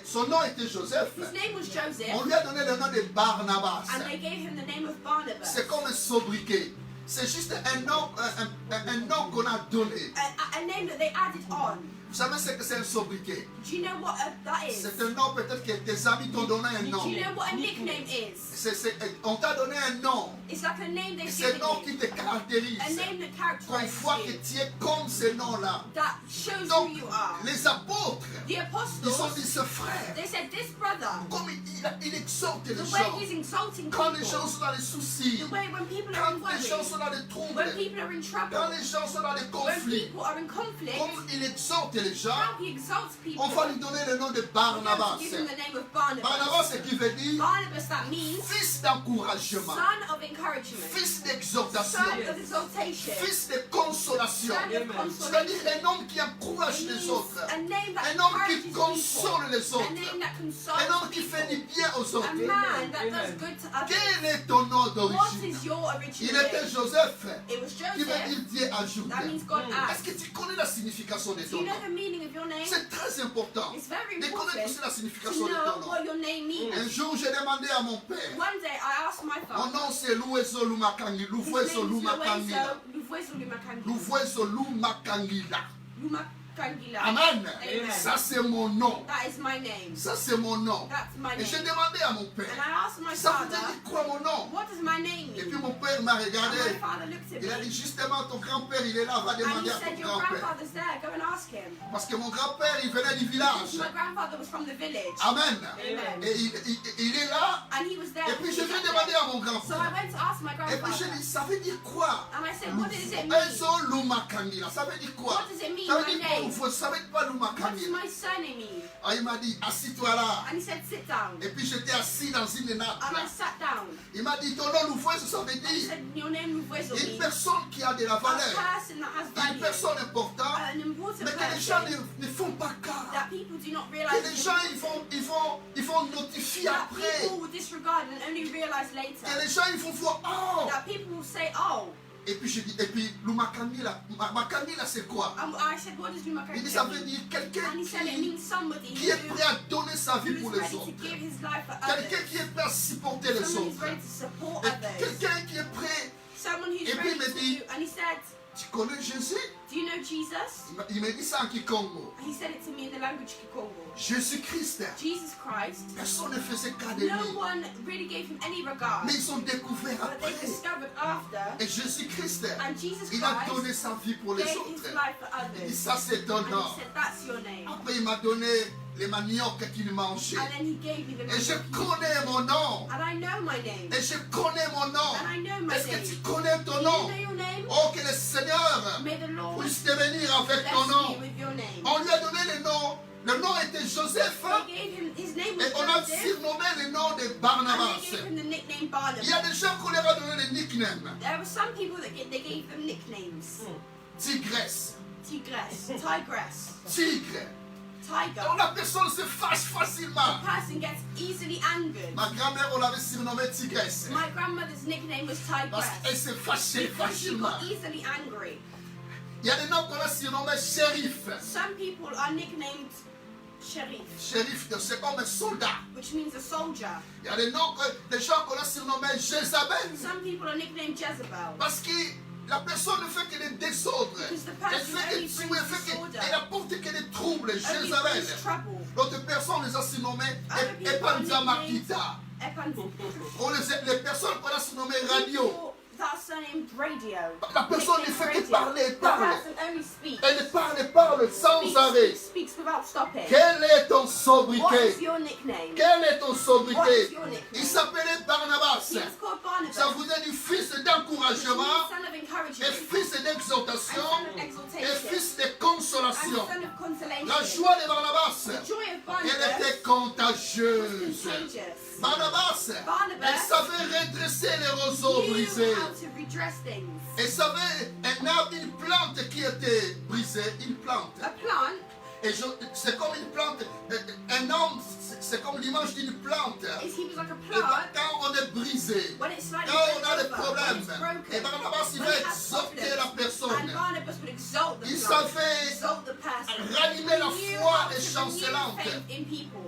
B: son nom était Joseph.
C: His name was
B: On
C: Joseph,
B: lui a donné le nom de Barnabas.
C: and they gave him the name of Barnabas.
B: C'est comme un sobriquet. C'est juste un nom qu'on a donné.
C: a name that they added on.
B: Vous savez ce que c'est un sobriquet?
C: Do you know what that is?
B: C'est un nom peut-être que tes amis t'ont donné un nom.
C: Do you know what a nickname is?
B: On t'a donné un nom.
C: It's like a name they've
B: C'est un
C: given
B: nom
C: you.
B: qui te caractérise.
C: A name that
B: Qu'on
C: characterizes
B: voit que
C: you.
B: tu es comme ce nom-là.
C: That shows
B: Donc,
C: who you are.
B: les apôtres,
C: The
B: ils ont
C: apostles,
B: dit ce frère.
C: they said this brother,
B: Comme il exhorte les
C: the way
B: gens.
C: he's insulting
B: Quand les gens
C: people,
B: sont dans les soucis.
C: the way when people are in
B: Quand les gens sont
C: worry,
B: dans les troubles.
C: when people are in
B: Quand
C: trouble,
B: les gens sont dans les
C: when
B: conflits.
C: people are in conflict,
B: Comme il exhorte les gens.
C: how he exalts people,
B: On va lui donner le nom de
C: we're going
B: Barnabas.
C: to give him the name of
B: Barnabas,
C: Barnabas.
B: c'est qui veut dire
C: Barnabas, that means
B: fils d'encouragement,
C: son of encouragement,
B: fils d'exhortation,
C: son of exaltation,
B: fils de consolation.
C: son of
A: Amen.
B: C'est-à-dire
C: consolation.
B: un homme qui encourage
C: It
B: les
C: means
B: autres.
C: a name that
B: Un homme qui
C: encourages
B: console
C: people.
B: les
C: A
B: autres.
C: name that
B: Un
C: consoles
B: homme qui fait du
C: people.
B: bien aux
C: A
B: autres.
C: man that
A: Amen.
C: does good to others.
B: Quel est ton nom
C: What
B: d'origine?
C: is your
B: Il
C: original
B: était
C: name?
B: Joseph,
C: It was
B: qui veut dire
C: Joseph.
B: Dieu ajoute.
C: That means God
B: Est-ce
C: adds.
B: que tu connais la signification de
C: Do
B: ton
C: you know
B: nom?
C: the meaning of your name?
B: C'est très important
C: It's very
B: de connaître aussi
C: important
B: la
C: to
B: signification de ton
C: know
B: nom.
C: what your name means.
B: Un jour, j'ai demandé à mon père.
C: One day I asked my
B: Mon
C: father.
B: nom c'est Loueso Lumakangi.
C: His
B: Loueso
C: name is
B: Lumakangila.
C: Luwezo Lumakangi.
B: Loueso Lumakangila.
C: Lumakangila.
B: Amen.
C: Amen.
B: Ça c'est mon nom.
C: That is my name.
B: Ça c'est mon nom.
C: That's my
B: Et j'ai
C: name.
B: demandé à mon
C: And
B: père.
C: I asked my
B: Ça veut
C: father,
B: dire quoi mon nom?
C: what does my name
B: Et
C: mean?
B: puis mon père m'a
C: And my
B: regardé.
C: father looked at
B: Il a
C: me
B: dit justement ton grand-père il est là. Va
C: and he
B: demander à
C: said,
B: ton
C: your
B: grand-père.
C: grandfather's there, go and ask him.
B: Parce que mon grand-père il venait du village.
C: My grandfather was from the village.
B: Amen.
C: Amen.
B: Et il est là.
C: And he was there.
B: Et puis je
C: He
B: vais
C: was
B: demander
C: there.
B: à mon
C: So I
B: grand-père.
C: went to ask my
B: Et puis j'ai
C: grandfather.
B: dit ça veut dire quoi?
C: And I said, what does it mean?
B: Loueso Lumakangila. Ça veut dire quoi?
C: What does it mean,
B: Ça veut
C: my
B: dire quoi?
C: name?
B: Ça veut dire pas
C: What does
B: Lumakangila.
C: my surname mean?
B: Ah, il m'a dit, assis-toi là.
C: And he said, sit down.
B: Et puis j'étais assis dans une nappe.
C: And I sat down.
B: Il m'a dit, ton nom Louveuse, ça veut
C: And he
B: dire
C: said, your name Luwezo
B: une
C: means
B: personne qui a de la
C: a
B: valeur,
C: person that has
B: une
C: value,
B: personne importante,
C: an important
B: mais que les gens
C: person
B: ne font pas cas.
C: that people do not
B: Que
C: realize
B: les
C: is
B: gens,
C: important.
B: ils vont notifier
C: That
B: après.
C: people will disregard and only realize
B: Que
C: later.
B: les gens, ils vont voir, oh.
C: That people will say, oh.
B: Et puis j'ai dit, et puis Lumakangila, Makangila c'est quoi?
C: I said, what does
B: Il dit,
C: Lumakangila
B: ça veut
C: mean?
B: dire quelqu'un
C: And he said, it
B: qui
C: means somebody
B: est prêt à donner sa vie
C: who
B: pour
C: is
B: les
C: ready to
B: autres.
C: give his life for
B: Quelqu'un
C: others.
B: qui est prêt à supporter les
C: Someone who's
B: autres.
C: ready to support
B: Et
C: others.
B: quelqu'un qui est prêt.
C: Someone who's
B: Et puis,
C: ready
B: il me
C: to
B: dit-
C: do. And he said,
B: Tu connais Jésus?
C: do you know Jesus?
B: Il me dit ça en Kikongo.
C: He said it to me in the language Kikongo.
B: Jésus-Christ.
C: Jesus Christ.
B: Personne ne faisait cas de
C: No
B: lui.
C: one really gave him any regard.
B: Mais ils ont découvert
C: But they
B: après.
C: discovered after.
B: Et Jésus-Christ,
C: And Jesus
B: il a
C: Christ
B: donné sa vie pour les
C: gave his
B: autres.
C: life for
B: Il dit
C: others.
B: ça c'est ton
C: And
B: nom.
C: he said, that's your name.
B: Après il m'a donné les maniocs qu'il mangeait.
C: And then he gave me the
B: Et je
C: name.
B: connais mon nom.
C: And I know my name.
B: Et je connais mon nom.
C: And I know my
B: Est-ce que
C: name.
B: tu connais ton
C: Do you
B: nom?
C: know your name?
B: Oh que le Seigneur
C: May the Lord
B: puisse devenir avec ton
C: bless
B: nom.
C: me with your name.
B: On lui a donné le nom. Le nom était Joseph.
C: They gave him, his name
B: Et
C: was
B: on a
C: Joseph.
B: surnommé le nom de
C: And
B: Barnabas.
C: they gave him the nickname
B: Il
C: Barnabas.
B: y a des gens qu'on leur a donné le nickname.
C: There were some people that they gave them nicknames.
B: Tigresse,
C: Tigress, Tigress,
B: tigre.
C: Tiger.
B: Donc la personne se fâche facilement.
C: Person gets easily angered.
B: Ma grand-mère, on l'avait surnommée tigresse.
C: My grandmother's nickname was
B: Parce qu'elle
C: Tigress
B: se fâchait
C: because she
B: facilement.
C: got easily angry.
B: Il y a des noms qu'on a surnommés shérif.
C: Some people are nicknamed Sharif,
B: Shérif, c'est comme un soldat.
C: which means a soldier.
B: Il y a des noms, des gens qu'on a surnommés Jézabel.
C: Some people are nicknamed Jezebel.
B: Parce que la personne ne fait que des désordres.
C: Because the
B: Elle
C: person
B: fait
C: only
B: que tuer,
C: brings
B: elle fait
C: disorder.
B: qu'elle apporte que des troubles.
C: Only
B: Jézabel.
C: brings trouble.
B: L'autre personne les a surnommés
C: Other people are
B: Epanza
C: nicknamed
B: Makita. Les personnes qu'on a surnommées radio.
C: People that are surnamed Radio.
B: La personne ne
C: Nicknamed
B: fait que
C: Radio.
B: parler,
C: The
B: parle.
C: person only speaks.
B: Elle parle sans arrêt.
C: Speaks without stopping.
B: Quel est ton
C: What
B: sobriquet?
C: is your nickname?
B: Quel est ton
C: What
B: sobriquet?
C: is your nickname?
B: Il s'appelait Barnabas.
C: He was called Barnabas.
B: Ça vous est du fils
C: Which means
B: d'encouragement,
C: son of
B: et
C: encouragement.
B: fils
C: And
B: d'exhortation,
C: son of
B: et
C: exaltation.
B: fils de
C: And
B: consolation.
C: son of consolation.
B: La joie de Barnabas,
C: The joy of
B: elle
C: Barnabas
B: était
C: was
B: contagieuse.
C: contagious.
B: Barnabas,
C: Barnabas
B: elle savait redresser les roseaux
C: knew
B: brisés.
C: how to redress things.
B: Elle savait, elle a une plante qui était brisée, une plante.
C: A plant
B: Et c'est comme une plante, un homme, c'est comme l'image d'une plante.
C: is he was like a
B: Et
C: plant.
B: quand on est brisé,
C: When it's slightly
B: quand on a des
C: bent over, when
B: problèmes,
C: it's broken,
B: et Barnabas il
C: when
B: va
C: it has
B: exhorter la
C: problems,
B: personne.
C: and Barnabas would exalt the
B: Il
C: plant,
B: savait
C: exalt the person.
B: ranimer la
C: He knew
B: foi
C: how to
B: échancelante.
C: renew faith in people.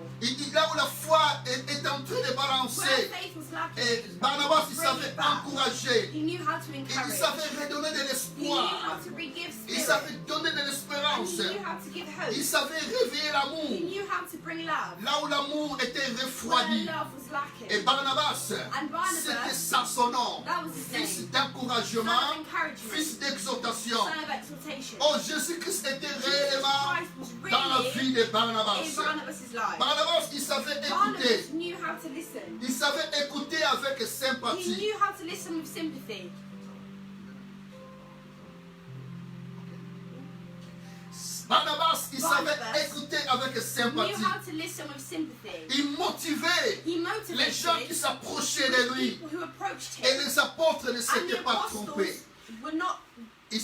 B: Là où la foi est en train de
C: Where
B: balancer,
C: faith was lacking.
B: Et Barnabas, il
C: Bring
B: savait
C: it back.
B: encourager.
C: He knew how to
B: Il
C: encourage.
B: savait redonner de
C: He knew
B: l'espoir.
C: how to re-give
B: Il
C: spirit.
B: savait donner de
C: And
B: l'espérance.
C: he knew how to give hope.
B: Il savait réveiller
C: He
B: l'amour.
C: knew how to bring love.
B: Là où l'amour était
C: Where
B: refroidi.
C: love was lacking.
B: Et Barnabas,
C: And Barnabas,
B: c'était ça son nom.
C: that was his
B: Fils
C: name. Son
B: d'encouragement,
C: of encouragement.
B: fils d'exhortation.
C: Son of exaltation.
B: Oh, Jésus-Christ était
C: Jesus
B: réellement
C: Christ was
B: dans la
C: really
B: vie de
C: in
B: Barnabas.
C: Barnabas' life.
B: Barnabas, il savait
C: Barnabas
B: écouter.
C: knew how to listen.
B: Il savait écouter avec
C: He
B: sympathie.
C: knew how to listen with sympathy.
B: Barnabas, il savait
C: Barnabas
B: écouter avec
C: Knew
B: sympathie.
C: how to listen with sympathy.
B: Il motivait
C: He
B: les gens qui
C: motivated
B: s'approchaient de lui.
C: people who approached
B: Et
C: him.
B: les apôtres ne
C: And the
B: s'étaient pas trompés.
C: apostles were not,
B: Ils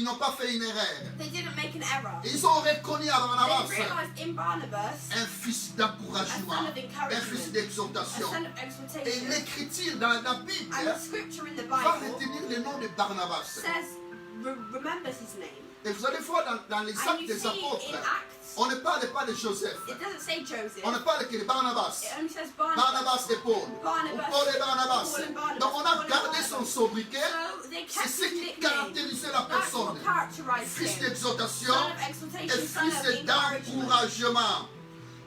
B: n'ont pas fait une erreur.
C: they didn't make an error.
B: Ils ont reconnu à Barnabas
C: They realized in Barnabas
B: un fils
C: a
B: d'encouragement,
C: son of
B: un fils
C: encouragement, a
B: d'exhortation.
C: son of
B: Et
C: exaltation.
B: l'écriture dans la Bible
C: And the scripture in the
B: va
C: Bible
B: retenir le nom de Barnabas.
C: says, remembers his name.
B: Et vous allez voir dans les
C: And
B: actes
C: you
B: des
C: see
B: apôtres,
C: in Acts,
B: on ne parle pas de Joseph,
C: it doesn't say Joseph.
B: on ne parle que de Barnabas.
C: It only says
B: Barnabas
C: Barnabas.
B: et Paul, ou
C: Barnabas,
B: Paul et Barnabas.
C: Paul and Barnabas,
B: Donc on
C: Paul
B: a
C: and
B: gardé
C: Barnabas.
B: son sobriquet,
C: So they
B: c'est
C: kept
B: ce
C: his
B: qui
C: nickname.
B: caractérisait la
C: That's
B: personne.
C: what characterized
B: Fils
C: him.
B: d'exhortation
C: Son of
B: et
C: exaltation, son of
B: fils
C: encouragement.
B: d'encouragement.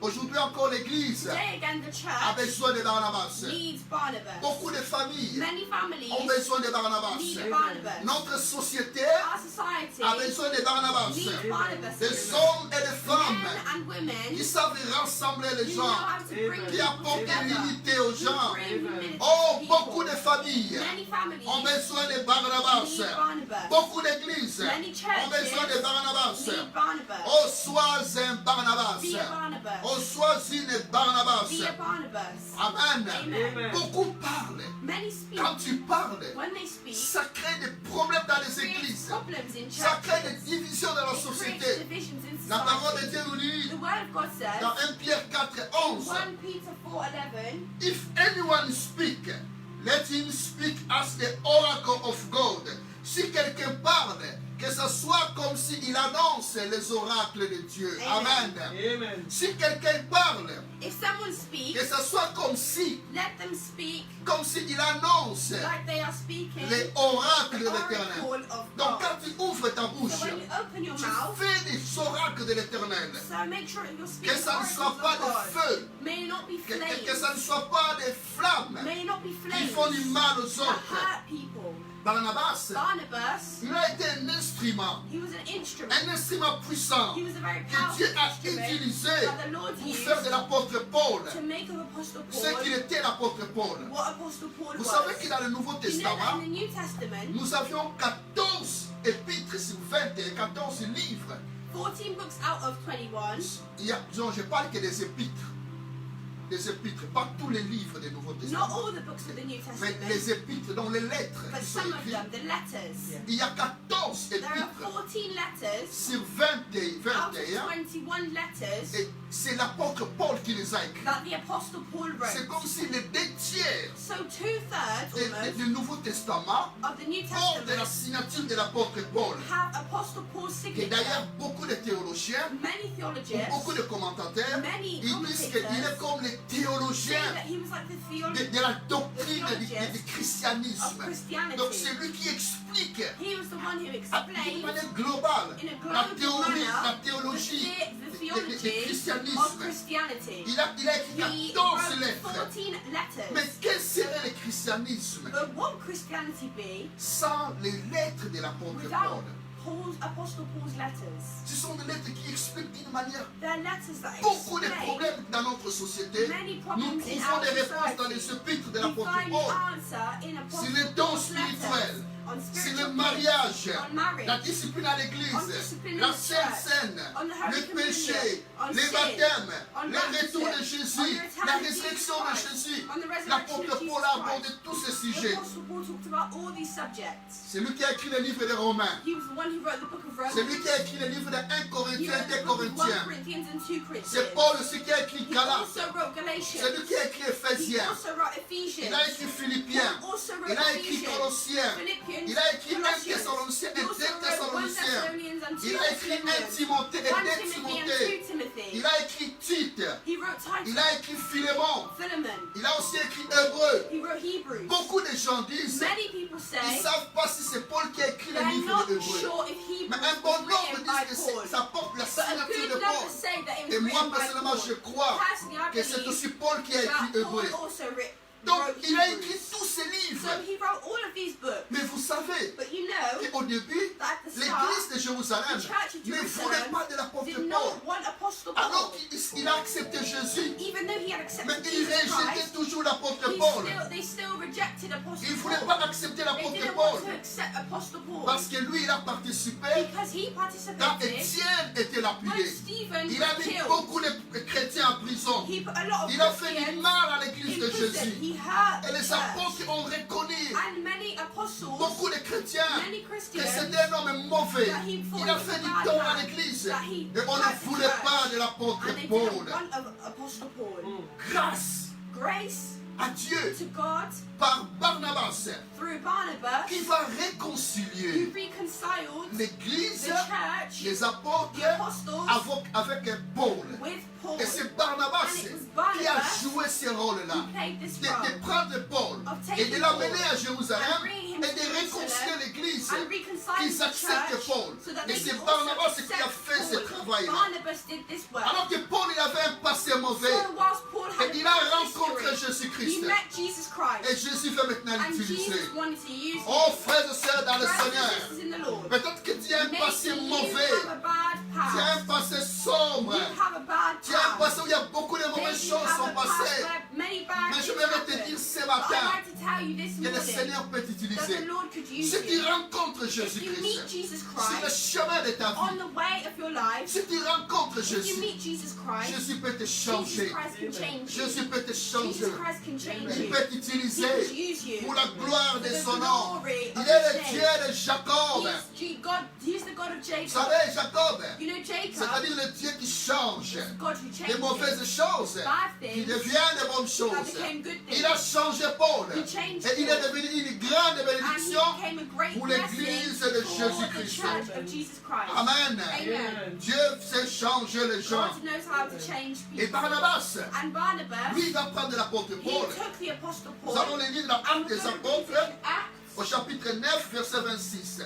B: Aujourd'hui encore l'Église
C: Today again, the
B: a
C: church
B: besoin de Barnabas.
C: needs Barnabas.
B: Beaucoup de familles
C: Many families
B: ont besoin de Barnabas.
C: need Barnabas.
B: Notre société
C: Our society
B: a besoin de Barnabas.
C: needs Barnabas.
B: Des hommes et des
C: Men
B: femmes
C: and women
B: qui savent rassembler les
C: who know
B: gens,
C: how to bring
B: qui
C: people
B: apportent
C: together.
B: l'unité aux
C: Who
B: gens.
C: bring unity
B: Oh,
C: to
B: beaucoup
C: people.
B: de familles
C: Many families
B: ont besoin de Barnabas.
C: need Barnabas.
B: Beaucoup d'églises
C: Many
B: ont besoin de
C: churches
B: Barnabas.
C: need Barnabas.
B: Oh, sois un Barnabas.
C: Be a Barnabas.
B: Oh, sois une Barnabas.
C: Be a Barnabas.
B: Amen.
C: Amen.
B: Beaucoup parlent.
C: Many speak.
B: Quand tu parles,
C: When they speak,
B: ça crée des problèmes dans les
C: creates
B: églises.
C: problems in
B: Ça crée des
C: churches.
B: divisions dans la
C: It creates
B: société.
C: divisions in
B: La parole de
C: society.
B: Dieu nous dit
C: The word of God says,
B: dans 1 Pierre 4 et 11,
C: 1 Peter 4:11,
B: If anyone speak, let him speak as the oracle of God. Si quelqu'un parle, que ce soit comme s'il annonce les oracles de Dieu.
C: Amen.
B: Amen.
A: Amen.
B: Si quelqu'un parle,
C: if someone speaks,
B: que ce soit comme s'il annonce
C: like they are speaking
B: les oracles de
C: the
B: l'Éternel.
C: oracle of
B: Donc
C: God.
B: quand tu ouvres ta bouche,
C: So when you open your
B: tu
C: mouth,
B: fais des oracles de l'Éternel.
C: so make sure that you're
B: Que
C: speaking
B: ça ne
C: oracles
B: soit pas
C: of
B: de
C: God.
B: feu,
C: May it not be
B: que
C: flames.
B: ça ne soit pas des flammes
C: May it not be
B: qui
C: flames
B: font du mal aux
C: that
B: autres.
C: hurt people.
B: Barnabas,
C: Barnabas,
B: il a été un instrument puissant
C: He was a very
B: que
C: powerful
B: Dieu a
C: instrument
B: utilisé
C: that the Lord
B: pour
C: used
B: faire de l'apôtre Paul
C: to make of Apostle
B: ce qu'il
C: Paul
B: était l'apôtre Paul.
C: what Apostle Paul
B: Vous
C: was.
B: savez que dans le Nouveau
C: You know that
B: Testament,
C: in the New Testament,
B: nous avions 14 épîtres sur 20 et 14 livres.
C: 14 books out of 21,
B: Disons, je parle que des épîtres. Des épîtres, pas tous les livres du Nouveau
C: not
B: Testament,
C: all the books of the New
B: mais
C: Testament,
B: les épîtres, donc les lettres
C: but
B: qui sont
C: some of
B: écrites.
C: them, the letters.
B: Il y a 14
C: There are
B: épîtres
C: 14 letters
B: sur 20 et
C: out of
B: 21
C: 21 letters
B: et c'est l'apôtre Paul qui les a écrits.
C: that the Apostle Paul
B: C'est
C: wrote.
B: comme si les 2/3
C: So 2/3 almost
B: du Nouveau Testament
C: of the New
B: portent la
C: Testament
B: signature de l'apôtre Paul.
C: have Apostle Paul's
B: Et
C: signature.
B: d'ailleurs, beaucoup de théologiens,
C: Many
B: ou
C: theologians
B: beaucoup de commentateurs,
C: Many
B: ils disent qu'il est comme les
C: say
B: théologiens
C: that he was like the theologian
B: de la doctrine du
C: of
B: christianisme.
C: Christianity.
B: Donc c'est lui qui explique
C: He was the one who
B: d'une
C: explained
B: manière globale
C: in a
B: la
C: global
B: théorie,
C: manner
B: la théologie
C: the
B: du
C: theology of
B: christianisme.
C: Christianity.
B: Il a écrit
C: He
B: 14
C: wrote
B: lettres.
C: 14
B: Mais
C: letters.
B: quel serait le christianisme
C: But what would Christianity be
B: sans les lettres de l'apôtre
C: without
B: Paul?
C: Apostle Paul's letters?
B: Ce sont des lettres qui expliquent d'une manière
C: They're letters that
B: beaucoup de
C: explain
B: problèmes dans notre société.
C: many
B: Nous
C: problems in
B: trouvons
C: our
B: des réponses dans les
C: society.
B: épîtres de
C: We
B: l'apôtre
C: find the
B: Paul.
C: answer in
B: C'est
C: Apostle
B: les dons
C: Paul's letters
B: spirituels.
C: on
B: C'est
C: spiritual
B: le mariage,
C: gifts, on marriage,
B: la discipline à l'église,
C: on discipline
B: la
C: in the
B: Sainte
C: church,
B: Seine,
C: on the Holy
B: le
C: Communion,
B: péché,
C: on
B: les
C: sin,
B: baptêmes,
C: on
B: le retour de
C: baptism,
B: Jésus,
C: on the return
B: la
C: of Jesus
B: résurrection de
C: Christ,
B: Jésus.
C: on the resurrection
B: L'apôtre
C: of Jesus
B: Paul a
C: Christ.
B: abordé tous ces
C: The
B: sujets.
C: Apostle Paul talked about all these subjects.
B: C'est lui qui a écrit le livre des Romains.
C: He was the one who wrote the book of
B: C'est
C: Romans.
B: lui qui a écrit le livre de 1
C: He
B: Corinthiens
C: wrote
B: et 2
C: the book of 1
B: Corinthiens.
C: Corinthians and 2 Corinthians.
B: C'est Paul aussi qui a écrit
C: He
B: Galates.
C: also wrote Galatians.
B: C'est lui qui a écrit
C: He
B: Éphésiens.
C: also wrote Ephesians.
B: Il a écrit Philippiens.
C: Paul also wrote
B: Il a écrit
C: Ephesians,
B: Colossiens.
C: Philippians,
B: Il a écrit 1
C: Colossians.
B: Thessaloniciens
C: He
B: et 2
C: also wrote 1
B: Thessaloniciens.
C: Thessalonians and 2
B: Il a écrit 1
C: Thessalonians.
B: Timothée et
C: 1
B: 2
C: Timothy and
B: Timothée.
C: 2 Timothy.
B: Il a écrit Tite.
C: He wrote
B: Il
C: Titus,
B: a écrit Philémon.
C: Philemon.
B: Il a aussi écrit Hébreu.
C: He wrote Hebrews.
B: Beaucoup de gens disent,
C: Many people
B: ils
C: say
B: ne savent pas si c'est Paul qui a écrit le
C: they're
B: livre
C: not
B: de Hébreu.
C: sure if Hebrews
B: Mais un
C: was
B: bon nombre
C: written by
B: disent que
C: Paul.
B: ça porte la
C: But a
B: signature
C: good
B: de
C: number
B: Paul.
C: say that it was
B: Et moi,
C: written by
B: personnellement, je
C: Paul.
B: crois
C: Personally, I
B: que c'est
C: believe
B: aussi Paul qui a écrit
C: that
B: Hébreu.
C: Paul also
B: Donc,
C: wrote
B: il a écrit
C: Hebrews.
B: tous ces livres.
C: So he wrote all of these books.
B: Mais vous savez
C: But you know
B: qu'au début,
C: that at the start,
B: l'église de Jérusalem
C: the church of
B: ne voulait
C: Jerusalem
B: pas de l'apôtre
C: did
B: Paul.
C: not want Apostle
B: Alors
C: Paul.
B: qu'il a accepté Jésus,
C: Even though he had
B: mais
C: accepted
B: il
C: Jesus
B: rejetait
C: Christ,
B: toujours l'apôtre Paul.
C: they still rejected Apostle
B: Il ne voulait
C: Paul.
B: pas accepter
C: They
B: l'apôtre
C: didn't
B: Paul
C: want to accept Apostle Paul
B: parce que lui, il a participé
C: because he
B: quand
C: participated
B: Étienne était
C: when
B: lapidé.
C: Stephen
B: Il a
C: was
B: mis
C: killed.
B: beaucoup de chrétiens en prison.
C: He put a lot of
B: Il a fait du
C: Christians
B: mal à l'église
C: in
B: de
C: prison.
B: Jésus.
C: He hurt
B: Et
C: the
B: les
C: church.
B: apôtres ont reconnu,
C: And many apostles,
B: beaucoup de chrétiens,
C: many
B: que
C: Christians,
B: c'était un homme mauvais.
C: that he
B: Il a fait du tort à l'église. Et on ne voulait pas de l'apôtre
C: and they
B: Paul.
C: didn't want of Apostle Paul.
B: Grâce
C: Grace
B: à Dieu
C: to God
B: par Barnabas
C: through Barnabas,
B: qui va
C: who
B: réconcilier
C: reconciled
B: l'église,
C: the church,
B: les apôtres
C: the apostles,
B: avec Paul.
C: with Paul.
B: Et c'est Barnabas
C: And it was
B: qui a
C: Barnabas
B: joué ce rôle-là.
C: who played this
B: De
C: role
B: prendre Paul
C: of
B: et
C: taking
B: de l'amener
C: Paul
B: à Jérusalem
C: and bringing him
B: et
C: to
B: de réconcilier
C: Jerusalem
B: l'église.
C: and reconcile
B: Qu'ils
C: the
B: acceptent
C: church
B: Paul.
C: so that
B: Et
C: they
B: c'est
C: could
B: Barnabas
C: also
B: qui a fait
C: accept
B: ce
C: Paul.
B: travail-là.
C: Barnabas did this work.
B: Alors que Paul, il avait un passé mauvais.
C: So whilst Paul had
B: Et il
C: a
B: a
C: bad
B: rencontré
C: history, he
B: Jésus-Christ.
C: met Jesus Christ.
B: Et Jésus veut maintenant
C: And
B: l'utiliser.
C: Jesus wanted to use him.
B: Oh, frères et sœurs dans le
C: Brothers and
B: Seigneur.
C: sisters in the Lord.
B: Peut-être que tu as un passé
C: Maybe you
B: mauvais.
C: have a bad
B: Tu as un
C: past.
B: passé sombre.
C: You have a bad
B: Tu as un
C: past.
B: passé où il y a beaucoup de
C: Maybe
B: mauvaises
C: you
B: choses
C: have
B: sont
C: a past
B: passées.
C: where many bad
B: Mais je
C: things
B: voudrais te
C: happen.
B: dire ce
C: But I'd
B: matin
C: like to tell you this
B: que le
C: morning
B: Seigneur peut
C: that
B: t'utiliser.
C: the Lord could use
B: Si tu
C: you.
B: rencontres
C: If you meet
B: Jésus-Christ
C: Jesus
B: sur le
C: Christ
B: chemin de ta
C: on
B: vie,
C: the way of your life,
B: si tu rencontres
C: if you
B: Jésus,
C: meet Jesus Christ,
B: Jésus peut te
C: Jesus
B: changer.
C: Christ can change you.
B: Jésus peut te changer.
C: Jesus Christ can change
B: Il
C: you.
B: peut
C: He
B: t'utiliser
C: can use you
B: pour la gloire
C: for
B: de
C: the
B: son nom.
C: glory
B: Il
C: of
B: est le
C: his
B: Dieu
C: name.
B: de Jacob.
C: He's the God of
B: Vous
C: Jacob.
B: savez, Jacob,
C: You know Jacob,
B: c'est-à-dire le Dieu qui change
C: God who
B: les
C: changed him.
B: mauvaises choses
C: Bad
B: qui
C: things
B: deviennent de bonnes
C: that
B: choses.
C: became good things.
B: Il a changé Paul
C: He changed
B: et il est
C: Paul.
B: devenu une grande
C: And he
B: bénédiction
C: became a great
B: pour
C: blessing
B: l'église de
C: for the
B: Jésus-Christ.
C: church of Jesus Christ.
B: Amen.
C: Amen.
B: Dieu sait changer les gens.
C: God knows how to change
B: Et
C: people.
B: Barnabas,
C: And Barnabas,
B: lui, il va prendre l'apôtre
C: he
B: Paul.
C: took the Apostle
B: Nous allons
C: Paul.
B: les lire dans
C: And
B: Actes
C: we're
B: des
C: going to read
B: Apôtres,
C: in Acts,
B: au chapitre 9, verset 26.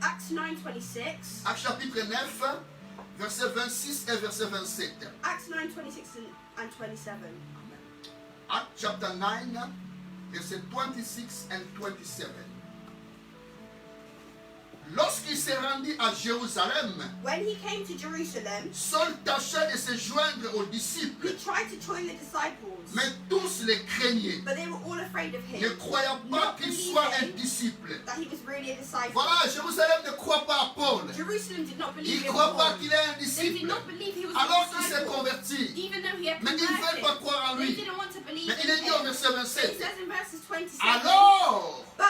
C: Acts 9:26.
B: Actes chapitre 9, verset 26 et verset 27.
C: Acts 9:26 and 27.
B: Acts chapter 9, verset 26 and 27. Lorsqu'il s'est rendu à Jérusalem,
C: When he came to Jerusalem,
B: Saul tâchait de se joindre aux disciples,
C: he tried to join the disciples,
B: mais tous les craignaient,
C: but they were all afraid of
B: ne
C: him,
B: croyant pas qu'il soit un disciple.
C: that he was really a disciple.
B: Voilà, Jérusalem ne croit pas à Paul.
C: Jerusalem did not believe
B: Il ne
C: in
B: croit pas
C: Paul.
B: qu'il est un
C: They did
B: disciple.
C: not believe he was
B: Alors
C: a
B: qu'il s'est
C: disciple.
B: converti.
C: Even though he had
B: Mais ils ne veulent pas
C: converted,
B: croire en
C: they
B: lui.
C: didn't want to believe
B: Mais il
C: in
B: est dit au
C: him.
B: verset
C: It
B: 27.
C: says in verses 27,
B: Alors,
C: but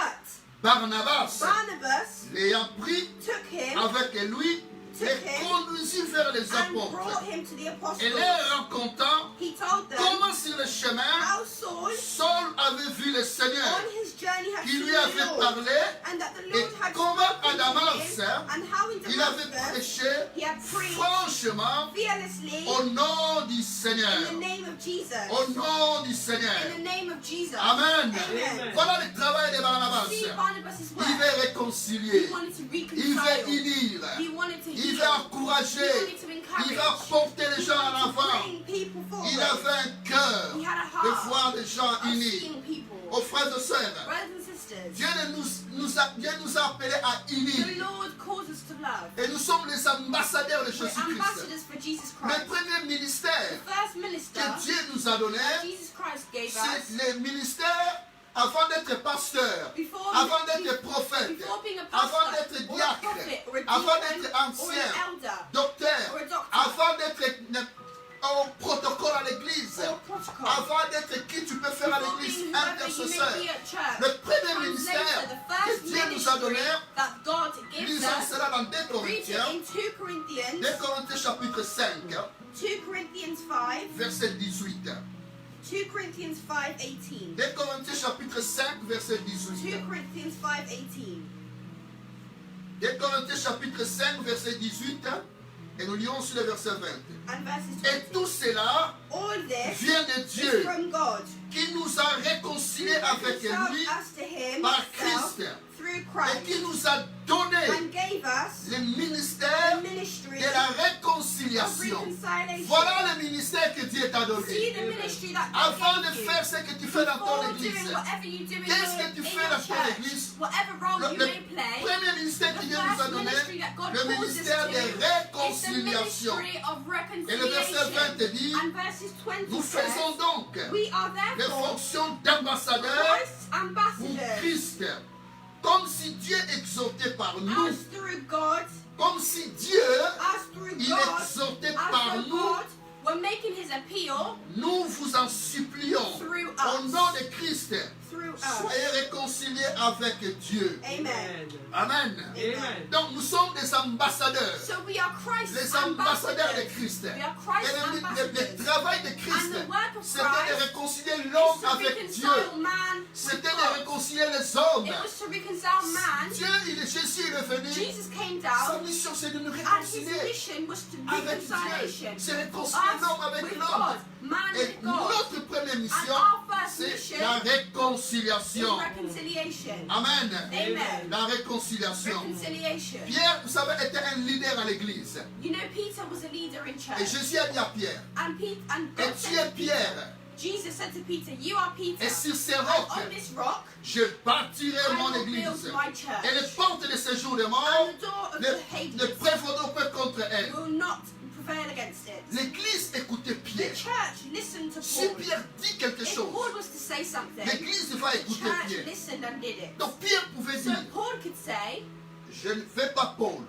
B: Barnabas,
C: Barnabas
B: l'ayant pris
C: took him
B: avec lui, les conduisit vers les
C: and brought
B: apôtres.
C: him to the
B: Et
C: apostles.
B: les rencontrant,
C: He told them
B: comment sur le chemin,
C: how Saul
B: Saul avait vu le Seigneur,
C: on his journey had
B: qui
C: seen
B: lui
C: the
B: avait
C: Lord,
B: parlé,
C: and that the
B: et
C: Lord had
B: comment à
C: spoken to
B: Damas,
C: him, and how in
B: il avait
C: Damascus
B: prêché
C: he had preached
B: franchement
C: fearlessly
B: au nom du
C: in
B: Seigneur.
C: the name of Jesus.
B: Au nom du Seigneur.
C: In the name of Jesus.
B: Amen.
C: Amen.
B: Voilà le travail de Barnabas.
C: See Barnabas' work.
B: Il veut
C: He
B: réconcilier.
C: wanted to
B: Il
C: reconcile.
B: veut unir.
C: He wanted to
B: Il
C: heal.
B: veut encourager.
C: He wanted to
B: Il
C: encourage.
B: veut porter les
C: He
B: gens en
C: wanted to
B: avant.
C: bring people forward.
B: Il avait un cœur
C: He had a
B: de
C: heart
B: voir des gens
C: of
B: unis.
C: seeing people.
B: Aux frères et sœurs,
C: Brothers and sisters,
B: Dieu nous a appelés à
C: the
B: unir.
C: Lord calls us to love.
B: Et nous sommes les ambassadeurs de
C: We're
B: Jésus-Christ.
C: ambassadors for Jesus
B: Le
C: Christ.
B: premier ministère
C: The first minister
B: que Dieu nous a donné,
C: that Jesus Christ gave us,
B: c'est le ministère avant d'être pasteur,
C: before
B: avant d'être prophète,
C: before being a
B: avant
C: pastor,
B: d'être
C: or a
B: diacre,
C: prophet, or a
B: avant
C: deacon,
B: d'être
C: or
B: ancien,
C: an elder,
B: docteur,
C: or a doctor,
B: avant d'être au protocole à l'église,
C: or a protocol,
B: avant d'être qui tu peux faire à
C: before
B: l'église,
C: being whoever you
B: intercesseur.
C: may be at church.
B: Le premier
C: Translator,
B: ministère
C: the
B: que
C: first
B: Dieu nous a donné,
C: ministry that God gives
B: lisons
C: us,
B: cela dans 2
C: read it
B: Corinthiens,
C: in 2 Corinthians,
B: 2 Corinthiens chapitre 5,
C: 2 Corinthians 5,
B: verset 18.
C: 2 Corinthians 5:18.
B: 2 Corinthiens chapitre 5, verset 18.
C: 2 Corinthians 5:18.
B: 2 Corinthiens chapitre 5, verset 18. Et nous lirons sur le verset 20.
C: and verses
B: Et
C: 20.
B: tout cela
C: All this
B: vient de
C: is
B: Dieu
C: from God,
B: qui nous a réconciliés avec
C: reconciled
B: lui
C: us to
B: par
C: himself
B: Christ
C: through
B: et
C: Christ,
B: qui nous a donné
C: and gave us
B: le
C: the
B: ministère
C: ministry
B: de la
C: of
B: réconciliation.
C: reconciliation.
B: Voilà le ministère que Dieu t'a
C: See
B: donné.
C: the ministry that
B: Avant
C: God
B: de
C: gave you.
B: faire ce que tu fais dans ton
C: Before
B: église,
C: doing whatever you do in
B: qu'est-ce
C: your,
B: que tu
C: in
B: fais
C: your
B: dans ton
C: church,
B: église?
C: whatever role you
B: Le
C: may play,
B: premier ministère
C: the
B: que Dieu nous a
C: first
B: donné,
C: ministry that God
B: le
C: calls us
B: ministère
C: to
B: de
C: is the
B: réconciliation.
C: ministry of
B: Et le verset 20
C: reconciliation.
B: dit,
C: And verses 20
B: nous faisons
C: says,
B: donc
C: we are
B: les
C: therefore
B: fonctions d'ambassadeurs
C: Christ's
B: pour
C: ambassadors,
B: Christ, comme si Dieu exhortait par nous,
C: as through God,
B: comme si Dieu,
C: as through
B: il
C: God,
B: exhortait
C: as
B: par
C: though
B: nous.
C: God were making his appeal
B: Nous vous en supplions,
C: Through
B: au
C: us.
B: nom de Christ,
C: through us.
B: soyez réconciliés avec Dieu.
C: Amen.
B: Amen.
A: Amen.
B: Donc nous sommes des ambassadeurs,
C: So we are Christ's
B: les ambassadeurs de
C: ambassadors.
B: Christ.
C: We are
B: Et
C: Christ's
B: le
C: ambassadors.
B: travail de Christ,
C: And the work of
B: c'était de
C: Christ
B: réconcilier
C: is
B: l'homme
C: to
B: avec Dieu.
C: reconcile man with
B: C'était de
C: God.
B: réconcilier les hommes.
C: It was to reconcile man.
B: Dieu, Jésus est venu.
C: Jesus came
B: Sa
C: down,
B: mission, c'est de nous
C: and his
B: réconcilier
C: mission was to
B: avec Dieu.
C: reconciliation.
B: C'est réconcilier
C: Us
B: l'homme avec
C: with
B: l'homme.
C: God, man
B: Et
C: with God.
B: notre première mission,
C: our first
B: c'est
C: mission
B: la
C: is
B: réconciliation.
C: reconciliation.
B: Amen.
C: Amen.
B: La réconciliation.
C: Reconciliation.
B: Pierre, vous savez, était un leader à l'église.
C: You know, Peter was a leader in
B: Et
C: church.
B: Jésus a dit à Pierre,
C: And
B: et
C: God
B: tu
C: said
B: es
C: to Peter,
B: Pierre,
C: Jesus said to Peter, you are Peter.
B: et sur ces
C: And
B: rocs,
C: on this rock,
B: je bâtirai
C: I
B: mon
C: will build
B: église.
C: my church.
B: Et les portes de séjour de mort
C: And the door of
B: ne
C: the Hades
B: prévaudront pas contre elle.
C: will not prevail against it.
B: L'église écoutait
C: The
B: Pierre.
C: church listened to
B: Si
C: Paul.
B: Pierre dit quelque
C: If
B: chose,
C: Paul was to say something,
B: l'église va
C: the
B: écouter
C: church
B: Pierre.
C: listened and did it.
B: Donc Pierre pouvait
C: So
B: dire,
C: Paul could say,
B: je ne fais pas Paul.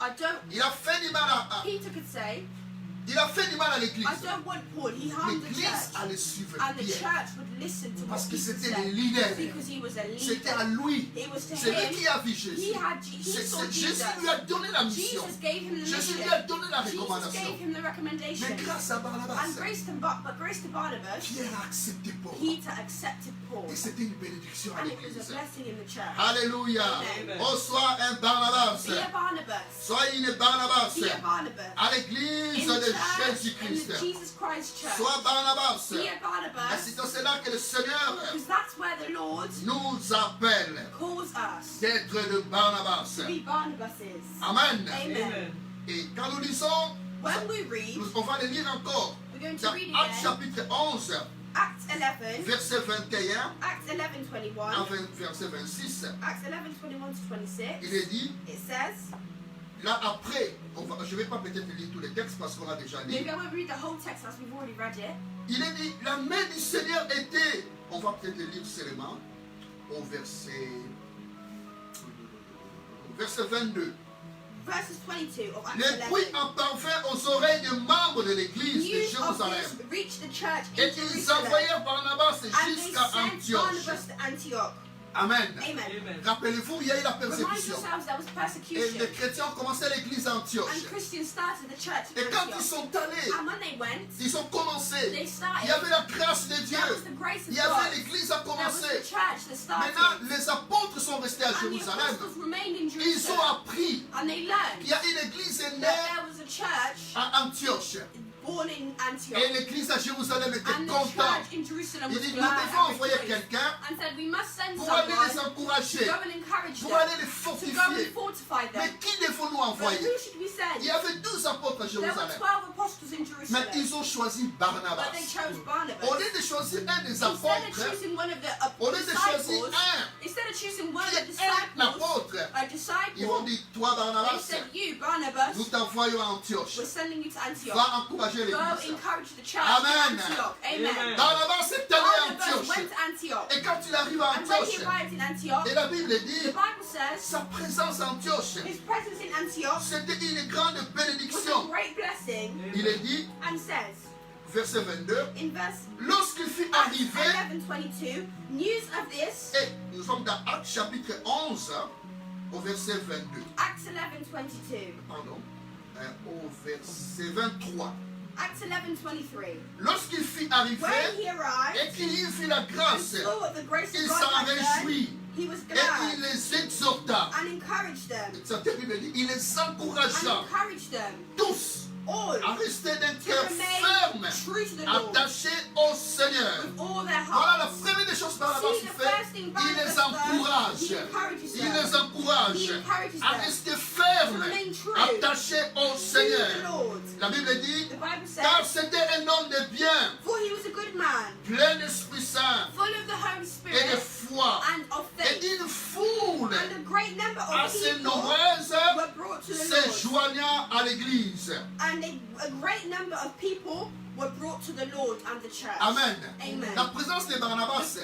C: I don't.
B: Il a fait du mal
C: Peter could say,
B: il a fait du mal à l'église.
C: I don't want Paul. He harmed the
B: L'église
C: church.
B: allait suivre
C: And the
B: Pierre.
C: church would listen to
B: Parce
C: what
B: que
C: Peter
B: c'était le
C: said.
B: leader.
C: Because he was a
B: C'était à
C: leader.
B: lui.
C: It was to
B: C'est lui
C: him.
B: qui a vu Jésus.
C: He saw
B: Jésus
C: Jesus.
B: lui a donné la mission.
C: Jesus gave him the
B: Jésus
C: mission.
B: lui a donné la
C: Jesus
B: recommandation.
C: gave him the recommendation.
B: Mais grâce à Barnabas,
C: And grace to Barnabas,
B: Pierre a accepté Paul.
C: Peter accepted Paul.
B: Et c'était une bénédiction à
C: And it was a
B: l'église.
C: blessing in the church.
B: Alléluia.
C: Amen.
B: Oh, sois un Barnabas.
C: Be a Barnabas.
B: Soyez une Barnabas.
C: Be a Barnabas.
B: À l'église
C: In the
B: de
C: church, in
B: Jésus-Christ.
C: the Jesus Christ church.
B: Sois Barnabas.
C: Be a
B: Et
C: Barnabas.
B: c'est dans cela que le Seigneur
C: Because that's where the Lord
B: nous appelle
C: calls us
B: d'être de Barnabas.
C: to be Barnabases.
B: Amen.
C: Amen.
B: Et quand nous lisons,
C: When we read,
B: on va le lire encore.
C: we're going to
B: Dans
C: read
B: Actes
C: again.
B: chapitre 11,
C: Acts 11,
B: verset 21
C: Acts 11,
B: à
C: 21,
B: verset 26,
C: Acts 11, 21 to 26.
B: il est dit,
C: It says,
B: là après, je ne vais pas peut-être lire tous les textes parce qu'on a déjà lu.
C: maybe I won't read the whole text as we've already read it.
B: Il est dit, la main du Seigneur était, on va peut-être le lire seulement, au verset 22.
C: Verses 22 of Acts
B: Le bruit
C: 11.
B: en parfait aux oreilles des membres de l'église de
C: News of
B: Jérusalem.
C: this reached the church
B: Et
C: in
B: ils
C: Jerusalem.
B: envoyèrent Barnabas
C: And they
B: jusqu'à
C: sent
B: Antioche.
C: Barnabas to Antioch.
B: Amen.
C: Amen.
A: Amen.
B: Rappelez-vous, il y a eu la
C: Remind
B: persécution.
C: yourselves there was
B: Et
C: persecution.
B: les chrétiens ont commencé l'église à Antioche.
C: And Christians started the church
B: Et
C: in
B: quand ils
C: Antioch.
B: sont allés,
C: And when they went,
B: ils ont commencé.
C: they
B: Il y
C: started.
B: avait la grâce de Dieu.
C: That was the grace of
B: Il y avait
C: God.
B: l'église a
C: There was the
B: commencé.
C: church that started.
B: Maintenant, les apôtres sont restés à
C: And the
B: Jérusalem.
C: apostles remained in
B: Ils ont
C: Jerusalem.
B: appris
C: And they learned
B: qu'il y a une église
C: that
B: née
C: there was a church
B: à Antioche.
C: born in
B: Et
C: Antioch.
B: l'église à Jérusalem était
C: And the
B: contente.
C: church in Jerusalem
B: Il
C: was
B: dit, nous
C: glad
B: devons
C: and
B: envoyer
C: rejoiced.
B: quelqu'un
C: And said, we must send
B: pour aller les
C: someone
B: encourager,
C: to go and encourage
B: pour
C: them,
B: aller les
C: to go and
B: fortifier.
C: fortify
B: Mais
C: them.
B: qui devons-nous
C: But
B: envoyer?
C: who should we send?
B: Il y avait 12 apôtres à
C: There were
B: Jérusalem.
C: 12 apostles in
B: Mais
C: Jerusalem.
B: ils ont choisi Barnabas.
C: But they chose Barnabas.
B: Au lieu de choisir un des
C: Instead of
B: apôtres,
C: choosing one of the
B: au lieu de choisir
C: disciples,
B: un
C: instead of choosing one
B: qui
C: of the
B: est un
C: disciples,
B: apôtre,
C: a
B: ils vont
C: disciple,
B: dire, toi
C: they
B: Barnabas,
C: said, you, Barnabas,
B: nous t'envoyons à Antioche.
C: we're sending you to Antioch.
B: Va encourager
C: Go
B: l'église.
C: encourage the church
B: Amen.
C: in Antioch. Amen.
A: Amen.
B: Barnabas est allé à
C: Barnabas
B: Antioche.
C: went to Antioch.
B: Et quand il arrive à
C: And when he
B: Antioche,
C: arrived in Antioch,
B: et la Bible
C: the
B: dit,
C: Bible says
B: sa présence à Antioche,
C: his presence in Antioch
B: c'était une grande
C: was a
B: bénédiction.
C: great blessing,
B: Il est dit,
C: and says
B: verset 22,
C: in verse
B: lorsqu'il fut
C: Acts
B: arrivé,
C: 11:22, news of this,
B: et nous sommes dans Actes chapitre 11, au verset 22,
C: Acts 11:22,
B: pardon, au verset 23.
C: Acts 11:23.
B: Lorsqu'il fut arrivé
C: When he
B: et
C: arrived
B: qu'il y fit la
C: and
B: grâce,
C: saw what the grace
B: il
C: of God
B: s'en
C: had done,
B: réjouit
C: He was
B: et
C: glad
B: il les exhorta.
C: and encouraged them.
B: Cette Bible dit, il les
C: And
B: encouragea
C: encouraged them
B: tous
C: all
B: à rester d'un
C: to
B: cœur
C: remain
B: ferme,
C: true to the Lord
B: attaché au Seigneur.
C: with all their
B: Voilà la
C: hearts.
B: première des choses que Barnabas
C: See, the
B: fait.
C: first thing
B: Il
C: Barnabas
B: les
C: does,
B: encourage.
C: he encourages
B: Il
C: them
B: les encourage
C: He encourages
B: à
C: them
B: rester
C: to
B: fermes,
C: remain true
B: attachés au
C: to the
B: Seigneur.
C: Lord.
B: La Bible dit,
C: The Bible
B: car
C: says,
B: c'était un homme de bien,
C: for he was a good man,
B: plein d'Esprit Saint
C: full of the Holy
B: et de
C: Spirit
B: foi.
C: and of
B: Et
C: faith.
B: une foule
C: And a great number of
B: assez
C: people
B: nombreuse
C: were brought to the
B: se
C: Lord.
B: joignant à l'Église.
C: And a great number of people were brought to the Lord and the church.
B: Amen.
C: Amen.
B: La présence de Barnabas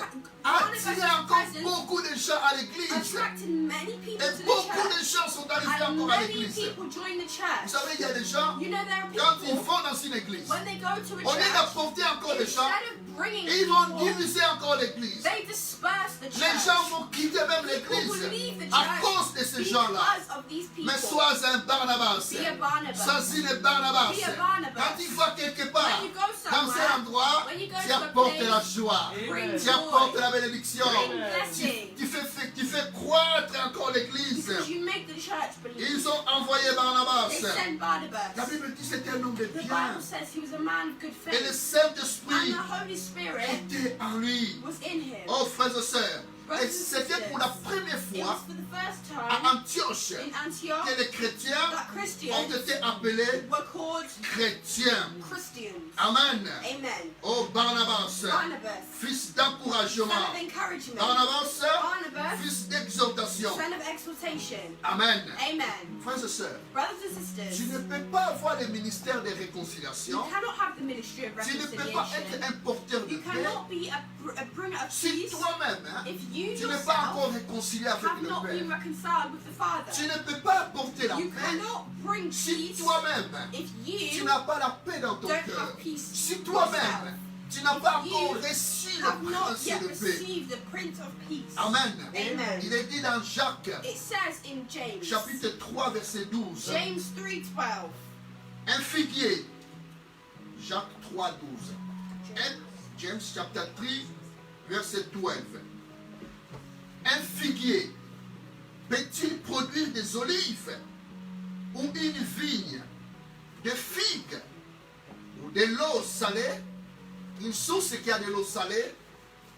B: a
C: Barnabas'
B: attiré encore
C: presence
B: beaucoup de gens à l'Église.
C: Attracted many people
B: Et
C: to the
B: beaucoup de
C: church.
B: gens sont arrivés
C: And
B: encore à
C: many
B: l'Église.
C: people joined the
B: Vous
C: church.
B: savez, il y a des gens,
C: You know, there are
B: quand ils
C: people,
B: vont dans une église,
C: when they go to a
B: au lieu
C: church,
B: d'apporter encore des gens,
C: instead of bringing
B: ils vont
C: people,
B: diviser encore l'église.
C: they disperse the
B: Les gens
C: church.
B: vont quitter même
C: People will leave
B: l'église
C: the
B: à
C: church
B: cause de ces gens-là.
C: because of these people.
B: Mais sois un Barnabas.
C: Be a Barnabas.
B: Sois une Barnabas.
C: Be a Barnabas.
B: Quand tu vas quelque part,
C: When you go
B: dans
C: somewhere,
B: un endroit,
C: when you go
B: tu
C: to a
B: apportes
C: place,
B: la joie.
C: bring
B: Tu apportes
C: joy,
B: la bénédiction.
C: bring blessing,
B: Tu fais croître encore l'église.
C: because you make the church believe.
B: Ils ont envoyé Barnabas.
C: They sent Barnabas.
B: La Bible dit que c'était un homme de
C: The
B: bien.
C: Bible says he was a man of good
B: Et le
C: faith, and
B: Saint-Esprit
C: the Holy Spirit
B: était en lui.
C: was in him.
B: Oh, frères et sœurs. Et c'était pour la première
C: It
B: fois
C: was for the first
B: à
C: time
B: Antioche
C: in Antioch
B: que les chrétiens
C: that
B: ont
C: Christians
B: été appelés
C: were called
B: chrétiens.
C: Christians.
B: Amen.
C: Amen.
B: Oh, Barnabas,
C: Barnabas,
B: fils
C: son
B: d'encouragement.
C: of encouragement.
B: Barnabas,
C: Barnabas,
B: fils d'exhortation.
C: son of exhortation.
B: Amen.
C: Amen.
B: Frères et sœurs,
C: Brothers and
B: tu ne
C: sisters,
B: peux pas avoir le ministère de
C: you
B: réconciliation.
C: cannot have the ministry of
B: Tu ne peux pas être
C: reconciliation.
B: un porteur de
C: You
B: paix
C: cannot be a bringer of
B: si
C: peace
B: toi-même, hein,
C: if you
B: tu n'es pas
C: yourself
B: encore réconcilié avec
C: have
B: le
C: not been
B: Père.
C: reconciled with the Father.
B: Tu ne peux pas apporter la
C: You
B: paix
C: cannot bring
B: si
C: peace
B: toi-même,
C: if
B: tu
C: you
B: n'as pas la paix dans ton
C: don't
B: cœur.
C: have peace
B: Si
C: yourself.
B: toi-même, tu n'as pas
C: If
B: encore
C: you
B: reçu
C: have
B: le
C: not
B: prince
C: yet
B: de paix.
C: received the Prince of Peace.
B: Amen.
C: Amen.
B: Il est dit dans Jacques,
C: It says in James,
B: chapitre 3, verset 12.
C: James 3:12.
B: Un figuier. Jacques 3, 12. And James chapter 3, verset 12. Un figuier peut-il produire des olives ou une vigne, des figues ou de l'eau salée? Une source qui a de l'eau salée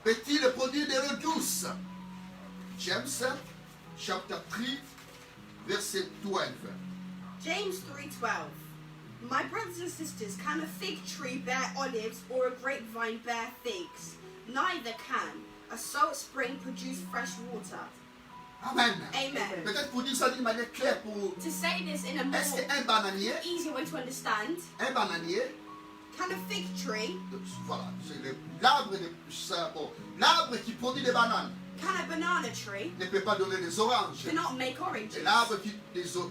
B: peut-il produire de l'eau douce? James chapter 3, verset 12.
C: James 3:12. My brothers and sisters, can a fig tree bear olives or a grapevine bear figs? Neither can a salt spring produce fresh water.
B: Amen.
C: Amen.
B: Peut-être pour dire ça d'une manière claire, pour...
C: To say this in a more
B: Est-ce qu'un bananier,
C: easier way to understand, can a fig tree,
B: voilà, c'est l'arbre bon, l'arbre qui produit des bananes
C: can a banana tree
B: ne peut pas donner des oranges.
C: cannot make oranges?
B: Et l'arbre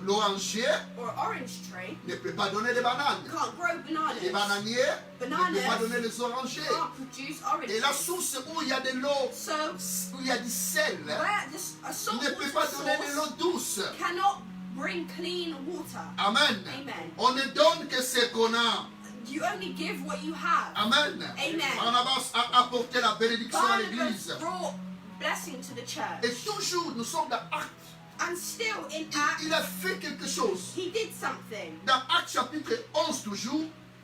B: l'oranger
C: Or orange tree
B: ne peut pas donner des bananes.
C: can't grow
B: Les
C: bananas,
B: bananiers ne peuvent pas donner des orangers.
C: can't produce
B: Et la
C: oranges.
B: source où il y a de l'eau,
C: So
B: où il y a du sel,
C: where a salt
B: ne peut pas
C: water
B: donner de l'eau
C: source
B: douce.
C: cannot bring clean water.
B: Amen.
C: Amen.
B: On ne donne que ce qu'on a.
C: You only give what you have.
B: Amen.
C: Amen.
B: Barnabas a apporté la bénédiction à
C: Barnabas
B: l'église.
C: brought blessing to the
B: Et
C: church.
B: toujours, nous sommes dans Actes.
C: And still in
B: Il a fait quelque chose.
C: he did something.
B: Dans Actes chapitre 11 toujours,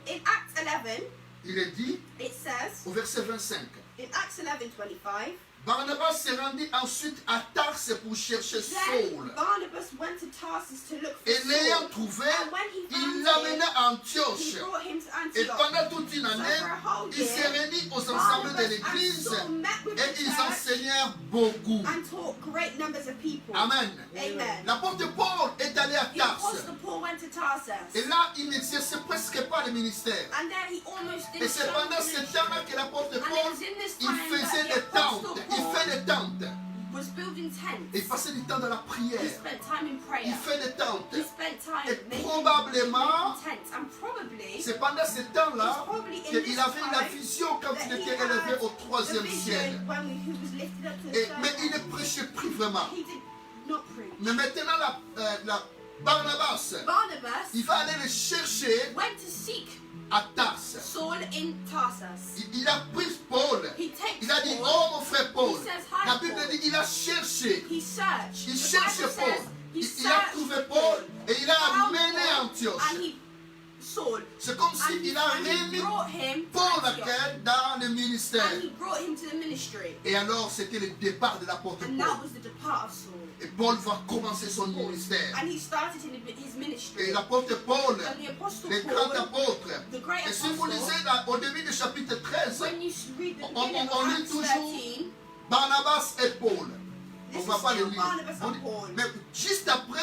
C: In Acts 11,
B: il est dit
C: it says,
B: au verset 25.
C: in Acts 11:25,
B: Barnabas s'est rendu ensuite à Tarse pour chercher
C: then
B: Saul.
C: Barnabas went to Tarsus to look for
B: Et l'ayant
C: Saul.
B: trouvé,
C: And when he
B: il
C: found
B: l'amena
C: him,
B: à
C: he
B: Antioche.
C: brought him to
B: Et
C: Antioch.
B: pendant toute une année,
C: So for a whole
B: il s'est
C: year,
B: réuni aux ensembles de
C: Barnabas and
B: l'église
C: Saul met with
B: et
C: the
B: ils
C: church
B: enseignèrent beaucoup.
C: and taught great numbers of people.
B: Amen.
C: Amen.
B: L'apôtre Paul est allé à
C: The
B: Tarse.
C: apostle Paul went to Tarsus.
B: Et là, il n'exerçait presque pas le ministère.
C: And there he almost
B: Et
C: didn't
B: c'est
C: show
B: pendant
C: the
B: ce
C: ministry.
B: temps-là que l'apôtre
C: And it
B: Paul,
C: was in this
B: il
C: time
B: faisait
C: that
B: des
C: the
B: tentes.
C: apostle
B: Il
C: Paul
B: fait des tentes.
C: was building
B: Il
C: tents.
B: passait du temps dans la
C: He
B: prière.
C: spent time in
B: Il
C: prayer.
B: fait des tentes.
C: He spent time
B: Et
C: making
B: probablement,
C: tents. And probably,
B: c'est pendant ce temps-là
C: probably in
B: qu'il
C: this
B: avait la
C: time
B: vision quand
C: that
B: il
C: he
B: était
C: had
B: élevé au
C: the
B: troisième ciel.
C: vision when he was lifted up to the
B: Et,
C: third
B: mais il ne
C: heaven.
B: prêchait plus vraiment.
C: He did not preach.
B: Mais maintenant, la Barnabas,
C: Barnabas
B: il va aller le chercher
C: went to seek
B: à Tarse.
C: Saul in Tarsus.
B: Il a pris Paul.
C: He takes
B: Il a dit,
C: Paul.
B: oh mon frère Paul.
C: He says, hi,
B: La Bible
C: Paul.
B: dit, il a cherché.
C: He searched.
B: Il
C: The
B: cherchait
C: Bible
B: Paul.
C: says he
B: Il a
C: searched
B: trouvé
C: for
B: Paul et il a
C: found
B: amené à
C: Paul,
B: Antioche.
C: and he Saul.
B: C'est comme
C: And
B: s'il a
C: and he
B: remis
C: brought him to
B: Paul
C: Antioch.
B: dans le ministère.
C: And he brought him to the ministry.
B: Et alors, c'était le départ de l'apôtre
C: And
B: Paul.
C: that was the depart of Saul.
B: Et Paul va commencer son ministère.
C: And he started his
B: Et
C: ministry.
B: l'apôtre Paul,
C: And the apostle
B: le grand
C: Paul,
B: apôtre.
C: the great
B: Et si vous
C: apostle,
B: lisez au début du chapitre 13,
C: when you read the
B: on
C: beginning
B: lit
C: of Acts
B: toujours
C: 13,
B: Barnabas et Paul. On
C: this
B: ne va
C: is
B: pas le
C: still
B: lire.
C: Barnabas
B: On
C: and
B: dit-
C: Paul.
B: Mais juste après,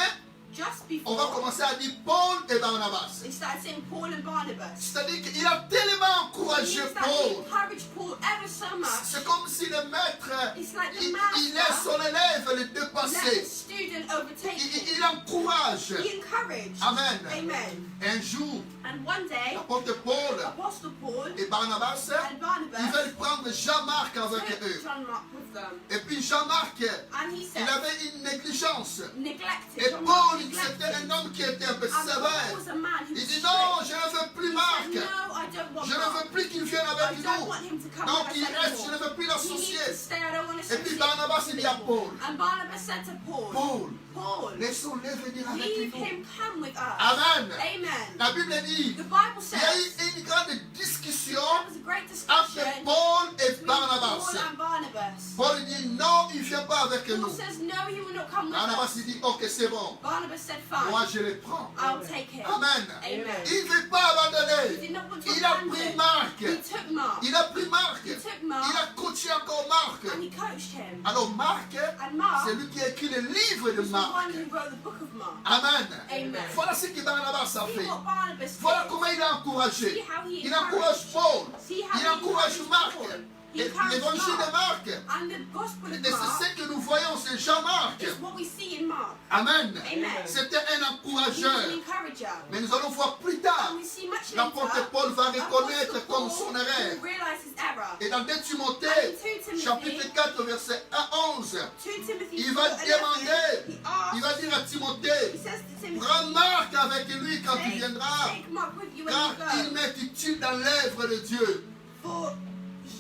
C: Just
B: on va
C: before,
B: commencer à dire Paul et Barnabas.
C: they started saying Paul and Barnabas.
B: C'est-à-dire qu'il a tellement
C: It
B: encouragé
C: means that he
B: Paul.
C: encouraged Paul ever so much.
B: C'est comme si le maître,
C: It's like the
B: il
C: master
B: laisse son élève le
C: let the
B: dépasser.
C: student overtake him.
B: Il encourage.
C: He encouraged.
B: Amen.
C: Amen.
B: Un jour,
C: And one day,
B: l'apôtre Paul
C: Apostle Paul
B: et Barnabas,
C: and
B: ils
C: Barnabas
B: veulent prendre Jean-Marc avec
C: took
B: eux.
C: John Mark with them.
B: Et puis Jean-Marc,
C: And he
B: il
C: said,
B: avait une négligence.
C: neglected.
B: Et
C: John Mark
B: Paul, c'était un
C: neglected.
B: homme qui était un peu
C: And Paul
B: sévère.
C: was a man who
B: Il
C: was
B: dit
C: strict.
B: non, je ne veux plus
C: He
B: Marc.
C: said, no, I don't want
B: Je ne
C: Mark.
B: veux plus qu'il vienne
C: I
B: avec
C: don't
B: nous.
C: want him to come
B: Donc
C: with
B: il
C: us
B: reste, je ne
C: anymore.
B: veux plus
C: He needs
B: l'associer.
C: to stay. I don't want to
B: Et puis
C: associate
B: Barnabas, il dit à
C: anymore.
B: Paul,
C: And Barnabas said to Paul,
B: Paul,
C: Paul,
B: laissons-le venir avec
C: leave
B: nous.
C: him come with us.
B: Amen.
C: Amen.
B: La Bible dit,
C: The Bible
B: il y a
C: says
B: eu une grande discussion
C: there was a great
B: entre
C: discussion
B: Paul et
C: between
B: Barnabas.
C: Paul and Barnabas.
B: Paul dit non, il ne vient pas avec
C: Paul
B: nous.
C: says no, he will not come with
B: Barnabas
C: us.
B: il dit ok, c'est bon.
C: Barnabas said
B: Moi
C: fine,
B: je les prends.
C: I'll take him.
B: Amen.
C: Amen.
B: Il ne veut pas
C: He
B: abandonner.
C: did not want to
B: Il a
C: abandon.
B: pris Marc.
C: He took Mark.
B: Il a pris Marc.
C: He took
B: Il
C: Mark
B: a coaché encore Marc.
C: and he coached him.
B: Alors Marc,
C: And Mark
B: c'est lui qui a écrit le livre de
C: was the
B: Marc.
C: one who wrote the book of Mark.
B: Amen.
C: Amen.
B: Voilà ce que Barnabas a
C: See
B: fait.
C: what Barnabas
B: Voilà
C: did.
B: comment il a encouragé.
C: See how he
B: Il encourage Paul.
C: See how
B: Il
C: he
B: encourage
C: encouraged
B: Marc.
C: Paul. He
B: Et
C: encouraged
B: l'évangile de
C: Mark.
B: Marc.
C: And the gospel
B: Et
C: of
B: c'est
C: Mark
B: ce que nous voyons, c'est Jean-Marc.
C: is what we see in Mark.
B: Amen.
C: Amen.
B: C'était un
C: He was an
B: encourageur.
C: encourager.
B: Mais nous allons voir plus tard.
C: And we see much
B: L'apôtre
C: later,
B: Paul va reconnaître
C: Apostle
B: comme
C: Paul
B: son erreur.
C: will realize his error.
B: Et dans 2
C: And
B: Timothée,
C: in 2 Timothy,
B: chapitre 4, verset 1 à 11,
C: 2 Timothy
B: il va
C: 4:11,
B: demander,
C: he
B: il
C: asks,
B: va dire à
C: he
B: Timothée,
C: says to Timothy,
B: prends Marc avec lui quand il viendra,
C: take Mark with you when
B: car
C: you
B: il
C: go,
B: m'est utile dans l'œuvre de Dieu.
C: for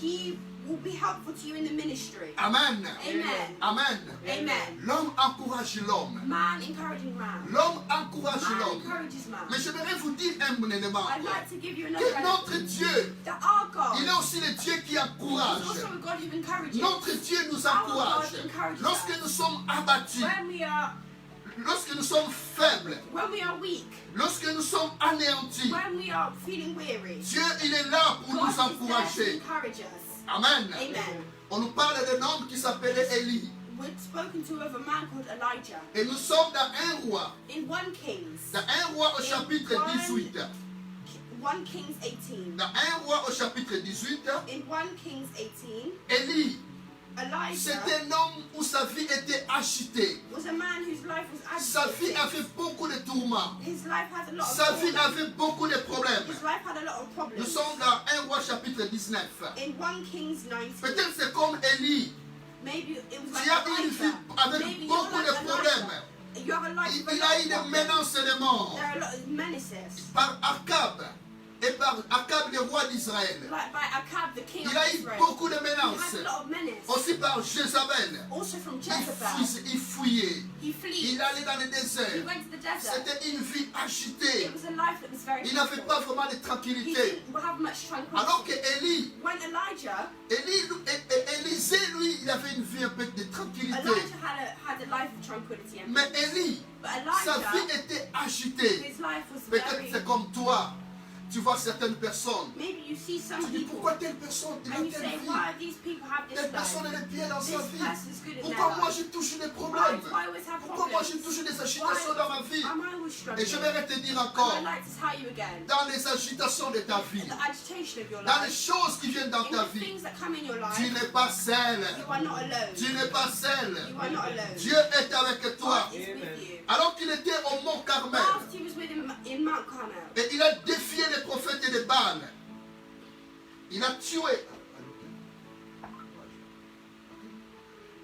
C: he will be helpful to you in the ministry.
B: Amen.
C: Amen.
B: Amen.
C: Amen.
B: L'homme encourage l'homme.
C: Man encouraging man.
B: L'homme encourage
C: Man
B: l'homme.
C: encourages man.
B: Mais j'aimerais vous dire un élément.
C: I'd like to give you another
B: Que notre Dieu,
C: that our God
B: il est aussi le Dieu qui
C: is
B: encourage.
C: also a God who encourages.
B: Notre Dieu nous encourage. Lorsque nous sommes abattus, lorsque nous sommes faibles,
C: when we are weak,
B: lorsque nous sommes anéantis,
C: when we are feeling weary,
B: Dieu, il est là pour
C: God
B: nous
C: is there to
B: encourager.
C: encourage us.
B: Amen.
C: Amen.
B: On nous parle d'un homme qui s'appelait Élie.
C: We're spoken to of a man called Elijah
B: Et nous sommes dans un roi.
C: in 1 Kings.
B: Dans un roi au chapitre 18.
C: 1 Kings 18.
B: Dans un roi au chapitre 18,
C: In 1 Kings 18,
B: Élie,
C: Elijah
B: c'est un homme où sa vie était agitée.
C: was a man whose life was
B: Sa vie
C: agitated.
B: avait beaucoup de tourments.
C: His life had a lot of
B: Sa vie
C: problems.
B: avait beaucoup de problèmes.
C: His life had a lot of
B: Nous
C: problems.
B: sommes dans un roi chapitre 19.
C: In 1 Kings 19,
B: Peut-être c'est comme Élie.
C: maybe it was
B: Tu
C: like
B: as une vie
C: Elijah.
B: avec
C: Maybe you're
B: beaucoup
C: like
B: de
C: Elijah.
B: problèmes.
C: You have a life with a
B: Il
C: lot
B: a
C: of
B: eu des
C: problems.
B: menaces de mort
C: There are a lot of menaces.
B: par Akab et par Akab le roi d'Israël.
C: Like by Akab, the king
B: Il
C: of
B: a eu
C: Israel.
B: beaucoup de
C: He
B: menaces.
C: had a lot of menace.
B: Aussi par Jézabel.
C: Also from Jezebel.
B: Il fouillait.
C: He fled.
B: Il allait dans le
C: He
B: désert.
C: went to the desert.
B: C'était une vie agitée.
C: It was a life that was very
B: Il n'avait pas
C: peaceful.
B: vraiment de
C: He
B: tranquillité.
C: didn't have much
B: Alors
C: tranquility.
B: que Élie,
C: When Elijah,
B: Élisée, lui, il avait une vie un peu de tranquillité.
C: Elijah had a life of tranquility. And
B: Mais Élie,
C: but
B: sa vie
C: Elijah,
B: était agitée.
C: his life was
B: Peut-être
C: very.
B: c'est comme toi. Tu vois certaines personnes.
C: Maybe you see some
B: Tu dis
C: people
B: pourquoi telle personne il a
C: and you
B: telle
C: say,
B: vie.
C: why these people have this
B: Telle personne
C: life?
B: elle est bien dans
C: This
B: sa vie.
C: person's good in their
B: Pourquoi moi
C: life.
B: j'ai toujours des
C: Why
B: problèmes?
C: do I always have
B: Pourquoi moi j'ai
C: problems?
B: toujours des
C: Why
B: agitations dans ma vie?
C: am I always
B: Et je
C: struggling?
B: vais te dire
C: And
B: encore,
C: I'd like to tell you again,
B: dans les agitations de ta vie,
C: the agitation of your
B: dans les
C: life,
B: choses qui viennent dans
C: in
B: ta
C: the
B: vie,
C: things that come in your
B: tu
C: life,
B: n'es pas seul.
C: you are not alone.
B: Tu n'es pas seul.
C: You are not alone.
B: Dieu est avec toi.
C: God is with you.
B: Alors qu'il était au mont Carmel,
C: Whilst he was with him in Mount Carmel,
B: et il a défié les prophètes de Baal. Il a tué.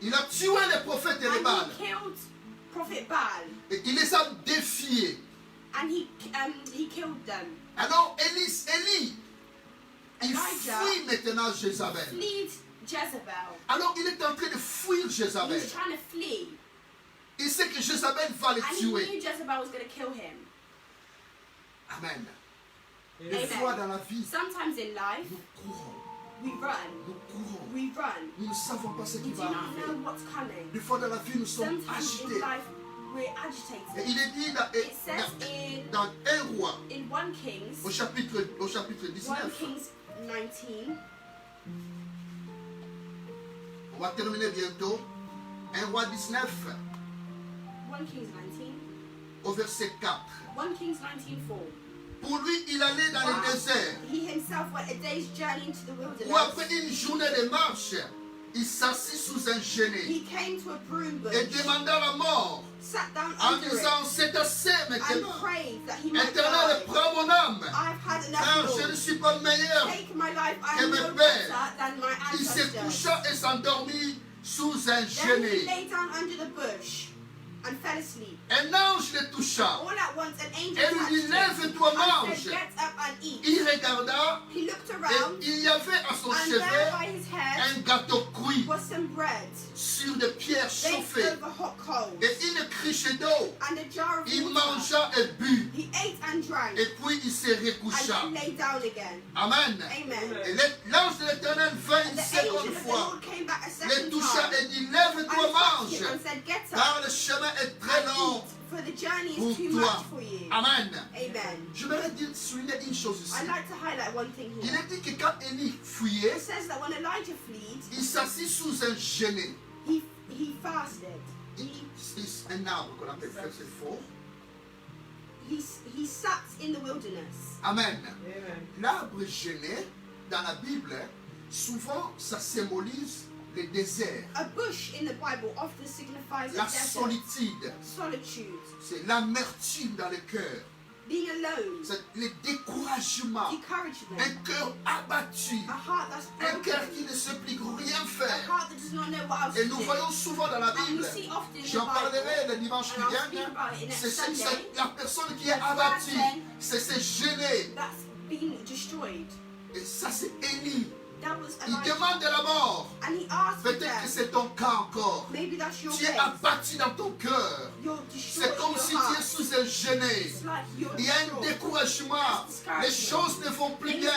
B: Il a tué les prophètes de Baal.
C: and he killed Prophet Baal,
B: Et il les a défiés.
C: and he killed them.
B: Alors Élie, Il
C: Elijah
B: fuit maintenant Jézabel.
C: fled Jezebel.
B: Alors il est en train de fuir
C: He
B: Jézabel.
C: was trying to flee.
B: Il sait que Jézabel va le
C: And he
B: tuer.
C: knew Jezebel was going to kill him.
B: Amen. Des
A: Amen.
B: fois dans la vie,
C: Sometimes in life,
B: nous courons,
C: we run.
B: nous courons.
C: We run.
B: Nous ne savons pas ce
C: We
B: qui
C: do
B: va
C: not
B: arriver.
C: know what's coming.
B: Des fois dans la vie, nous sommes
C: Sometimes in
B: agités.
C: life, we're
B: Et
C: agitated.
B: il est dit
C: It says
B: dans 1 roi,
C: in 1 Kings,
B: au chapitre
C: 1
B: 19,
C: Kings 19,
B: on va terminer bientôt. 1 roi 19,
C: 1 Kings 19,
B: au verset 4.
C: 1 Kings 19:4.
B: Pour lui, il allait dans le désert,
C: He himself went a day's journey into the
B: où
C: wilderness.
B: après une journée de marche, il s'assit sous un genêt
C: He came to a broom bush,
B: et demanda la mort
C: sat down
B: en
C: under it,
B: disant, c'est assez
C: and
B: maintenant.
C: prayed that he might
B: Éternel,
C: die.
B: prends mon âme,
C: I've had
B: car
C: enough,
B: je ne
C: Lord.
B: suis pas meilleur.
C: Take my life. I
B: Et
C: am
B: mes
C: no
B: pères,
C: better than my
B: Il se
C: ancestors.
B: coucha et s'endormit sous un
C: Then he
B: genêt.
C: lay down under the bush and fell asleep.
B: Un ange le toucha.
C: All at once, an angel
B: Et lui
C: touched
B: dit,
C: him
B: lève-toi,
C: and
B: mange.
C: said, get up and eat.
B: Il regarda
C: He looked
B: et
C: around,
B: il y avait à son
C: and there
B: chevet
C: by his head
B: un gâteau cuit
C: was some bread
B: sur des pierres
C: baked
B: chauffées
C: over hot coals,
B: et une cruche d'eau.
C: and a jar of
B: Il
C: water.
B: mangea et but
C: He ate and drank,
B: et puis il se recoucha.
C: and he lay down again.
B: Amen.
C: Amen.
B: Et l'ange de l'Éternel vint
C: And
B: une
C: the angel
B: seconde
C: of the
B: fois,
C: Lord came back a
B: le
C: second
B: toucha
C: time
B: et dit,
C: and
B: lève-toi,
C: touched
B: mange,
C: him and said, get
B: car
C: up
B: le chemin est très
C: and
B: long
C: eat, for the journey
B: pour
C: is too
B: toi.
C: much for you.
B: Amen.
C: Amen.
B: Je voudrais dire, souligner une chose ici.
C: I'd like to highlight one thing
B: Il
C: here.
B: est dit que quand Élie fuyait,
C: It says that when Elijah fled,
B: il s'assit sous un genêt.
C: he fasted.
B: C'est un arbre qu'on appelle verset fort.
C: He sat in the wilderness.
B: Amen.
A: Amen.
B: L'arbre genêt, dans la Bible, souvent ça symbolise le désert,
C: A bush in the Bible often signifies a
B: la
C: desert,
B: solitude,
C: solitude,
B: c'est l'amertume dans le cœur,
C: being alone,
B: c'est le découragement,
C: discouragement,
B: un cœur abattu,
C: a heart that's
B: un cœur
C: broken,
B: qui ne sait plus rien
C: a
B: faire.
C: heart that does not know what else
B: Et
C: to
B: nous
C: do.
B: voyons souvent dans la
C: And we
B: Bible,
C: see often in the
B: j'en parlerai
C: Bible,
B: le dimanche qui
C: and I'll
B: vient,
C: speak about it next
B: c'est
C: Sunday,
B: la personne qui est
C: the
B: abattue,
C: person
B: c'est ce genêt.
C: that's been destroyed.
B: Et ça c'est Élie.
C: That was
B: Il
C: Elijah.
B: demande de la mort.
C: And he asked for
B: Peut-être que
C: death.
B: c'est ton cas encore.
C: Maybe that's your
B: Tu es
C: case.
B: abattu dans ton cœur.
C: You're destroyed
B: C'est comme
C: in
B: si
C: your
B: tu es
C: heart.
B: sous un genêt.
C: It's like you're
B: Il y a un
C: destroyed.
B: découragement. Les choses ne vont plus bien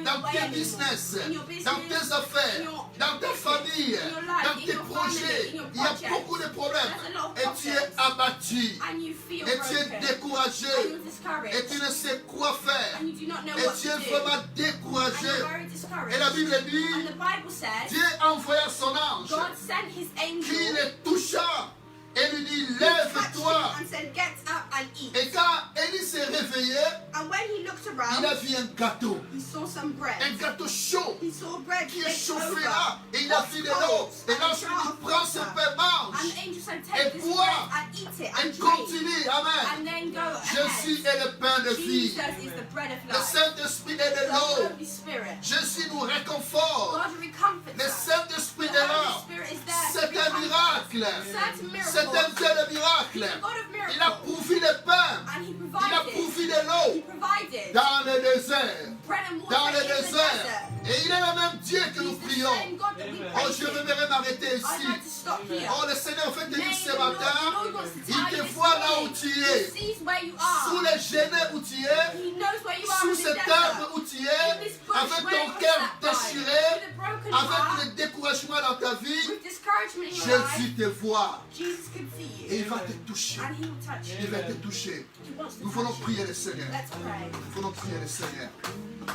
B: dans tes business, dans tes affaires, dans ta famille, dans tes projets. Il y a beaucoup de problèmes. Et tu es abattu.
C: And you feel
B: Et tu es
C: broken.
B: découragé.
C: And you're discouraged.
B: Et tu ne sais quoi faire.
C: And you do not know
B: Et
C: what
B: tu
C: to
B: es
C: do.
B: vraiment
C: And you're
B: découragé.
C: very discouraged.
B: Et la Bible
C: And
B: dit,
C: the Bible says
B: Dieu envoya son ange
C: God sent his angel
B: qui le toucha et lui dit,
C: who touched
B: lève-toi.
C: him and said, get up and eat.
B: Et quand Élie s'est réveillé,
C: And when he looked
B: il
C: around,
B: a vu un gâteau.
C: he saw some bread.
B: Un gâteau chaud
C: He saw bread
B: qui est
C: baked
B: chauffé
C: over.
B: là. Et il a
C: hot
B: vu de l'eau.
C: coals
B: Et
C: and a
B: l'ange lui
C: jar
B: dit,
C: of
B: prends ce
C: water.
B: pain,
C: And
B: mange.
C: the angel said,
B: Et
C: take this
B: bois.
C: bread and eat it
B: Et
C: and drink.
B: continue. Amen.
C: And then go
B: Jésus
C: ahead.
B: est le pain de vie.
C: Jesus is the bread of
B: Le
C: life.
B: Saint-Esprit est de
C: The
B: l'eau.
C: Holy Spirit.
B: Jésus nous réconforte.
C: God recomforts
B: Le
C: us.
B: Saint-Esprit
C: The
B: est
C: Holy
B: là.
C: Spirit is there to
B: C'est un
C: recomfort us.
B: miracle.
C: Certain
B: C'est un
C: miracles.
B: Dieu de miracle.
C: He's a God of
B: Il a
C: miracles.
B: pourvu le pain.
C: And he
B: Il a
C: provided.
B: pourvu de
C: He
B: l'eau
C: provided
B: dans le désert.
C: bread and water
B: Dans le
C: in the
B: désert.
C: desert.
B: Et il est le même Dieu que nous
C: He's the
B: prions.
C: same God that we
A: Amen.
B: Oh,
C: pray
B: je
C: to.
B: voudrais m'arrêter
C: I'd
B: ici.
C: like to stop here.
B: Oh, le Seigneur fait te dire
C: May
B: ce
C: the Lord
B: matin,
C: wants to
B: il
C: tell
B: te
C: you this
B: voit là où
C: morning.
B: tu
C: He
B: es.
C: sees where you
B: Sous
C: are.
B: les genêts où tu es.
C: He knows where you are
B: Sous
C: in the
B: cet
C: desert.
B: arbre où tu es.
C: In this bush
B: Avec
C: where
B: ton
C: you're
B: cœur
C: sat by,
B: déchiré.
C: with a broken
B: Avec
C: heart,
B: le découragement dans ta vie.
C: with discouragement in your life,
B: Jésus te voit.
C: Jesus can see
B: Et il
C: you.
B: va te toucher.
C: And he will touch
B: Il
C: you.
B: va te toucher.
C: He wants to
B: Nous voulons
C: touch you.
B: prier le Seigneur.
C: Let's pray.
B: Nous voulons prier le Seigneur.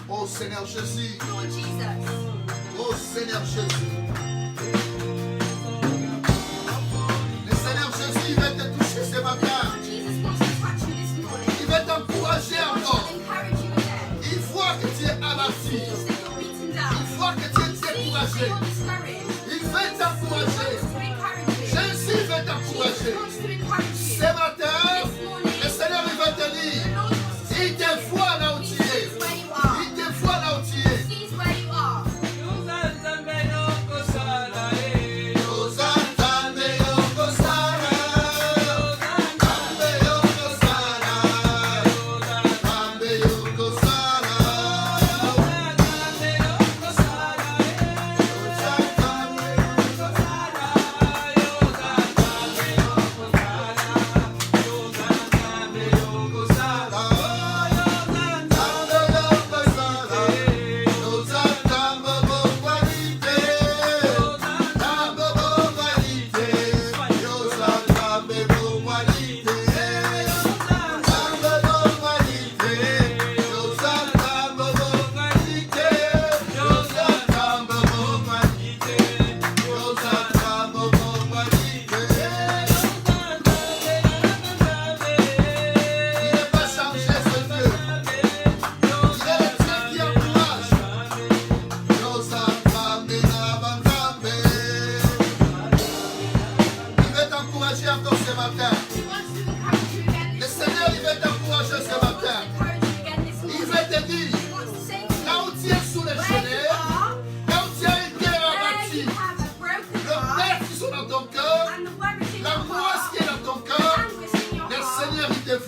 B: Oh Seigneur Jésus.
C: Lord Jesus,
B: Oh Seigneur Jésus. Le Seigneur Jésus, il va te toucher ce matin.
C: Lord Jesus wants to touch you this morning.
B: Il va t'encourager
C: He wants
B: encore.
C: to encourage you again.
B: Il voit que tu es
C: He
B: abattu.
C: sees that you're beaten
B: Il
C: down.
B: voit que tu es
C: He sees that
B: découragé.
C: you're discouraged.
B: Il veut
C: He
B: t'encourager.
C: wants to encourage you.
B: Jésus veut
C: Jesus
B: t'encourager.
C: wants to encourage you.
B: Ce matin,
C: This morning,
B: le Seigneur il va te
C: the
B: dire,
C: Lord wants to
B: il te voit là où
C: He
B: tu
C: sees
B: es.
C: where you are.
B: Il te voit là où tu es.
C: He sees where you are.
A: Nous entendons nos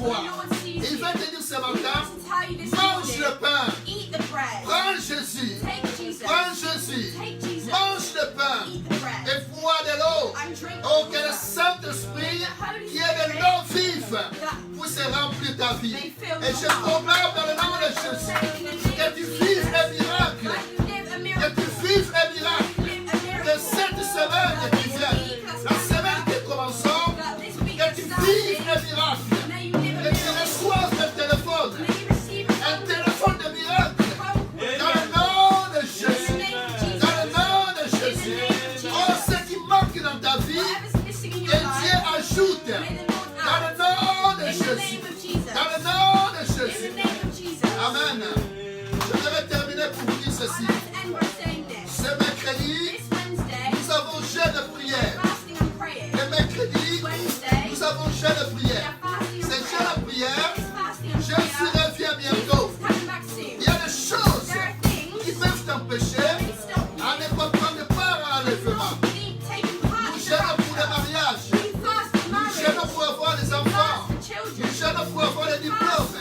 B: foi.
C: The Lord sees
B: Et il
C: you.
B: va te dire ce
C: He
B: matin,
C: wants to tell you this
B: mange
C: morning,
B: le pain,
C: eat the bread.
B: prends Jésus,
C: Take Jesus.
B: prends Jésus,
C: Take Jesus.
B: mange le pain
C: Eat the bread.
B: et bois de l'eau.
C: And drink the
B: Oh, que le
C: water.
B: Saint-Esprit, qui est de l'eau vive, puisse remplir ta vie. Et je proclame dans le nom de Jésus que tu vives un miracle,
C: That you live a
B: que
C: miracle.
B: tu vives un miracle.
C: Live a
B: Que
C: miracle.
B: cette semaine qui vient, la semaine qui commençons,
C: That this week
B: que
C: is
B: tu
C: starting.
B: vives un miracle.
C: May you live a
B: Que tu
C: miracle.
B: reçoives un téléphone,
C: May you receive a
B: un téléphone de miracle.
C: phone call.
B: Dans le nom de
C: In the
B: Jésus.
C: name of Jesus.
B: Dans le nom de Jésus. Oh, ce qui manque dans ta vie,
C: Whatever's missing in
B: que
C: your
B: Dieu
C: life,
B: ajoute.
C: may the Lord
B: Dans le
C: add.
B: nom de
C: In the
B: Jésus.
C: name of Jesus.
B: Dans le nom de
C: In
B: Jésus.
C: the name of Jesus.
B: Amen. Je vais terminer pour vous dire
C: I'd
B: ceci.
C: like to end by saying this.
B: Ce mercredi,
C: This Wednesday,
B: nous avons jeûne de prière.
C: fasting and praying.
B: Le mercredi,
C: Wednesday,
B: nous avons jeûne de
C: we
B: prière.
C: are fasting and
B: C'est jeûne
C: prayer.
B: de prière.
C: This fasting and
B: Jésus
C: prayer,
B: revient bientôt.
C: Jesus is coming back soon.
B: Il y a des choses
C: There are
B: qui
C: things
B: peuvent t'empêcher
C: that may stop you
B: à ne pas prendre part à l'enlèvement.
C: from taking part
B: Nous
C: in the
B: jeûnons pour le
C: rapture.
B: mariage.
C: We fast for
B: Nous
C: marriage.
B: jeûnons pour avoir des
C: We
B: enfants.
C: fast for
B: Nous
C: children.
B: jeûnons pour avoir des diplômes.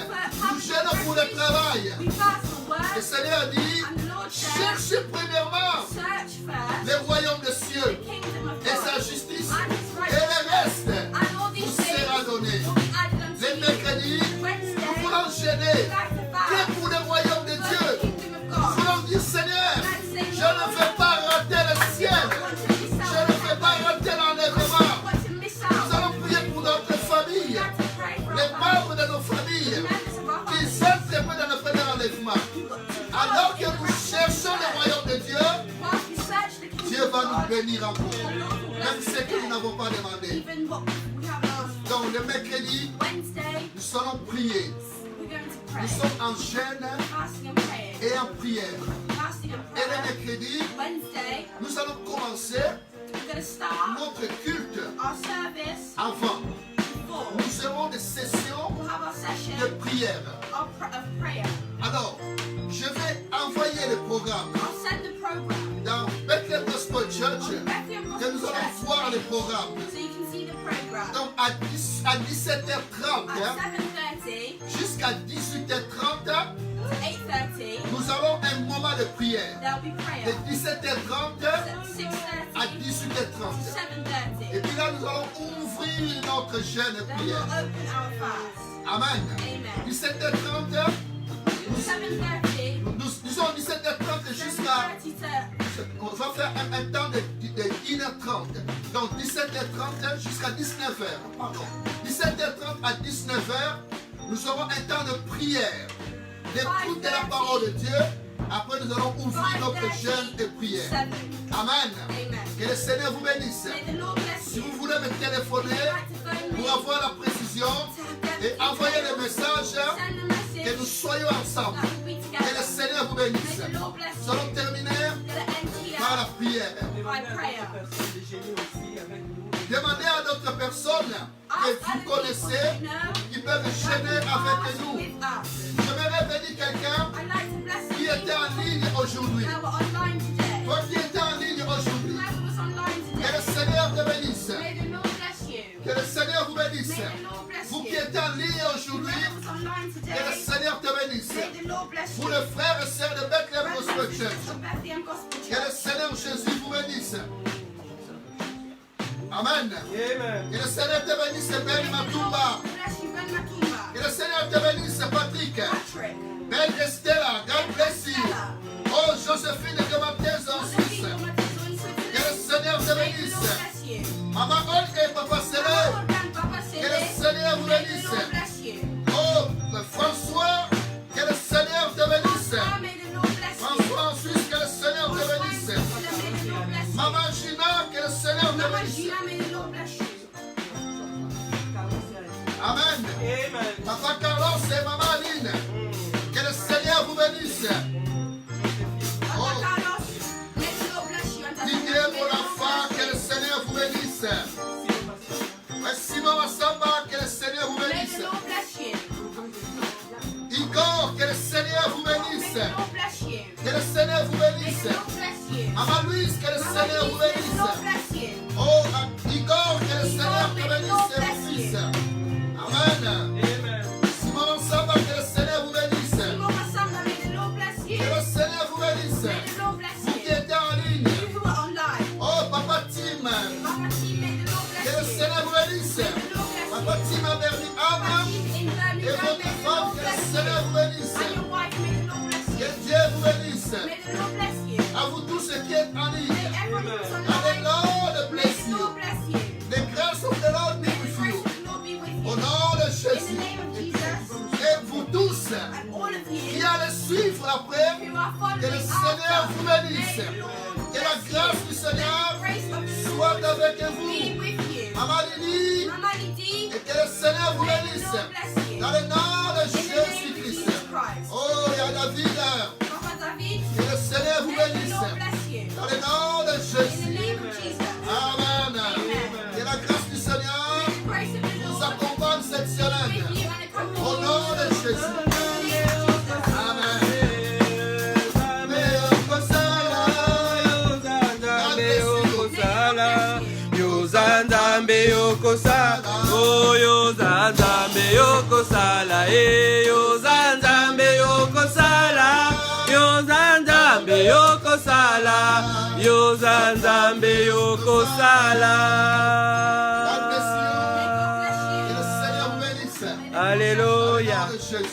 B: Nous jeûnons pour le travail.
C: We fast for
B: Le
C: work.
B: Seigneur dit,
C: And the Lord said,
B: cherchez premièrement
C: search first
B: le royaume des
C: the
B: cieux
C: kingdom of
B: et sa
C: God.
B: justice
C: And his
B: et le
C: righteousness.
B: reste
C: And all
B: vous
C: these things
B: sera donné.
C: will be added unto
B: Les
C: you.
B: mercredis, nous
C: Wednesday,
B: voulons
C: we
B: jeûner
C: like to
B: que
C: fast
B: pour le royaume de
C: for
B: Dieu.
C: the kingdom of
B: Nous
C: God.
B: voulons dire, Seigneur, je ne veux pas rater le ciel.
C: I want to miss
B: Je
C: out
B: ne
C: on
B: veux pas
C: heaven.
B: rater
C: I
B: l'enlèvement.
C: want to miss
B: Nous
C: out.
B: allons prier pour notre famille,
C: We like to pray for
B: les
C: our family,
B: membres de nos familles
C: members of our
B: qui
C: family.
B: s'entraînent dans le premier enlèvement.
C: We've got to
B: Alors
C: fast
B: que
C: in the
B: nous
C: rapture
B: cherchons le
C: church.
B: royaume de Dieu,
C: Whilst we search the kingdom
B: Dieu
C: of
B: va nous
C: God,
B: bénir encore.
C: the Lord will
B: Même
C: bless
B: ce
C: us
B: que nous
C: again.
B: n'avons pas demandé.
C: Even what we haven't asked for.
B: Donc le mercredi,
C: Wednesday,
B: nous allons prier.
C: we're going to pray.
B: Nous sommes en jeûne
C: Fasting and praying.
B: et en prière.
C: Fasting and
B: Et le
C: prayer.
B: mercredi,
C: Wednesday,
B: nous allons commencer
C: we're going to start
B: notre culte
C: our service
B: avant.
C: before.
B: Nous aurons des sessions
C: We'll have our
B: de
C: session
B: prière.
C: of prayer.
B: Alors, je vais envoyer le programme
C: I'll send the program
B: dans Bethlehem Gospel Church
C: on Bethlehem
B: que nous
C: Gospel
B: allons voir le
C: Church
B: programme.
C: so you can see the program.
B: Donc à 17h30
C: At 7:30
B: jusqu'à 18h30,
C: to 8:30,
B: nous avons un moment de prière.
C: there'll be
B: De
C: prayer.
B: 17h30
C: At
B: à
C: 6:30
B: 18h30.
C: to 7:30.
B: Et puis là, nous allons ouvrir notre jeûne de
C: Then we'll
B: prière.
C: open our fast.
B: Amen.
C: Amen.
B: 17h30,
C: 7:30.
B: nous sommes 17h30 jusqu'à...
C: 7:30
B: On va faire un temps de 1h30. Donc 17h30 jusqu'à 19h. Pardon. 17h30 à 19h, nous aurons un temps de prière. D'écoute de la parole de Dieu. Après, nous allons ouvrir notre jeûne de prière.
C: 7.
B: Amen.
C: Amen.
B: Que le Seigneur vous bénisse.
C: May the Lord bless
B: Si
C: you.
B: vous voulez me téléphoner
C: If you'd like to phone me,
B: pour avoir la précision et envoyer le message,
C: send a
B: que nous
C: message
B: soyons ensemble.
C: that we'll be
B: Que le
C: together.
B: Seigneur vous
C: May
B: bénisse.
C: the Lord bless
B: Nous
C: you.
B: allons terminer
C: We're gonna end
B: par
C: here.
B: la prière.
A: Demandez à
C: prayer.
A: d'autres personnes de gêner aussi avec nous.
B: Demandez à d'autres personnes que
C: Ask
B: vous
C: other
B: connaissez
C: people you know
B: qui peuvent
C: that
B: gêner
C: can
B: avec
C: fast
B: nous.
C: with us.
B: J'aimerais bénir quelqu'un
C: I'd like to bless
B: qui
C: you
B: était en ligne aujourd'hui.
C: that were online today.
B: Toi qui étais en ligne aujourd'hui.
C: Whoever was online
B: Que
C: today.
B: le Seigneur te bénisse.
C: May the Lord bless you.
B: Que le Seigneur vous bénisse.
C: May the Lord bless
B: Vous qui
C: you.
B: êtes en ligne aujourd'hui,
C: Whoever was online
B: que le
C: today.
B: Seigneur te bénisse.
C: May the Lord bless
B: Pour
C: you.
B: les frères et sœurs de Bethlehem
C: Brothers
B: Gospel
C: and
B: Church,
C: sisters of Bethlehem Gospel
B: que le
C: Church.
B: Seigneur Jésus vous bénisse. Amen.
A: Amen.
B: Que le Seigneur te bénisse, Ben Matumba.
C: Bless you, Ben Matumba.
B: Que le Seigneur te bénisse, Patrick.
C: Patrick.
B: Ben Estella, God bless you.
C: Stella.
B: Oh, Joséphine de Matez en Suisse.
C: Josephine from Matthews in
B: Que le
C: Switzerland.
B: Seigneur te
C: May the
B: bénisse.
C: Lord bless you.
B: Maman Olga et Papa Célé.
C: Lord Grandpapa
B: Que le
C: Silly.
B: Seigneur vous
C: May the
B: bénisse.
C: Lord bless you.
B: Oh, François, que le Seigneur te bénisse.
C: François, may the Lord bless you.
B: François en Suisse, que le Seigneur te
C: François in
B: bénisse.
C: Switzerland, may the Lord bless you.
B: Maman Gina, que le Seigneur te
C: Mama
B: bénisse.
C: Gina, may the Lord bless you.
B: Amen.
A: Amen.
B: Papa Carlos et Maman Aline, que le Seigneur vous bénisse.
C: Papa Carlos, may the Lord bless you. And Tata
B: Didier
C: May the
B: pour
C: Lord
B: l'enfant,
C: bless
B: que le Seigneur vous bénisse. Simon Massamba, que le Seigneur vous
C: you. May
B: bénisse.
C: the Lord bless you.
B: Igor, que le Seigneur vous
C: May
B: bénisse.
C: the Lord bless you.
B: Que le Seigneur vous
C: May
B: bénisse.
C: the Lord bless you.
B: Maman Louise, que le
C: Mama
B: Seigneur vous
C: Louise, may the Lord
B: bénisse.
C: bless you.
B: Oh, Igor, que le Seigneur te
C: may the
B: bénisse,
C: Lord
B: mon
C: bless
B: fils.
C: you.
B: Amen.
A: Amen.
B: suivre après.
C: who are following
B: Que le Seigneur vous
C: after,
B: bénisse.
C: may the Lord
B: Que la
C: bless
B: grâce
C: you.
B: du
C: May
B: Seigneur
C: the grace of the
B: soit
C: Lord
B: avec
C: be
B: vous.
C: with you.
B: Mama Lily,
C: Mama Lydie,
B: et que le Seigneur vous
C: may the
B: bénisse.
C: Lord bless you.
B: Dans le nom de
C: In the name of
B: Jésus-Christ.
C: Jesus Christ.
B: Oh, il y a David.
C: Papa David,
B: Que le Seigneur vous
C: may the
B: bénisse.
C: Lord bless you.
B: Dans le nom de
C: In the
B: Jésus.
C: name of Jesus.
B: Amen. Que la grâce du Seigneur
C: May the grace of the
B: nous
C: Lord
B: accompagne cette
C: be
B: semaine.
C: with you and accompany
B: Au
C: you.
B: nom de Jésus.
C: In the name of Jesus.
B: Amen.
A: Yozanzambe yokosala, oh yozanzambe yokosala, yozanzambe yokosala, yozanzambe yokosala, yozanzambe yokosala.
B: Que le Seigneur vous bénisse.
A: Alléluia.
B: Au nom de Jésus.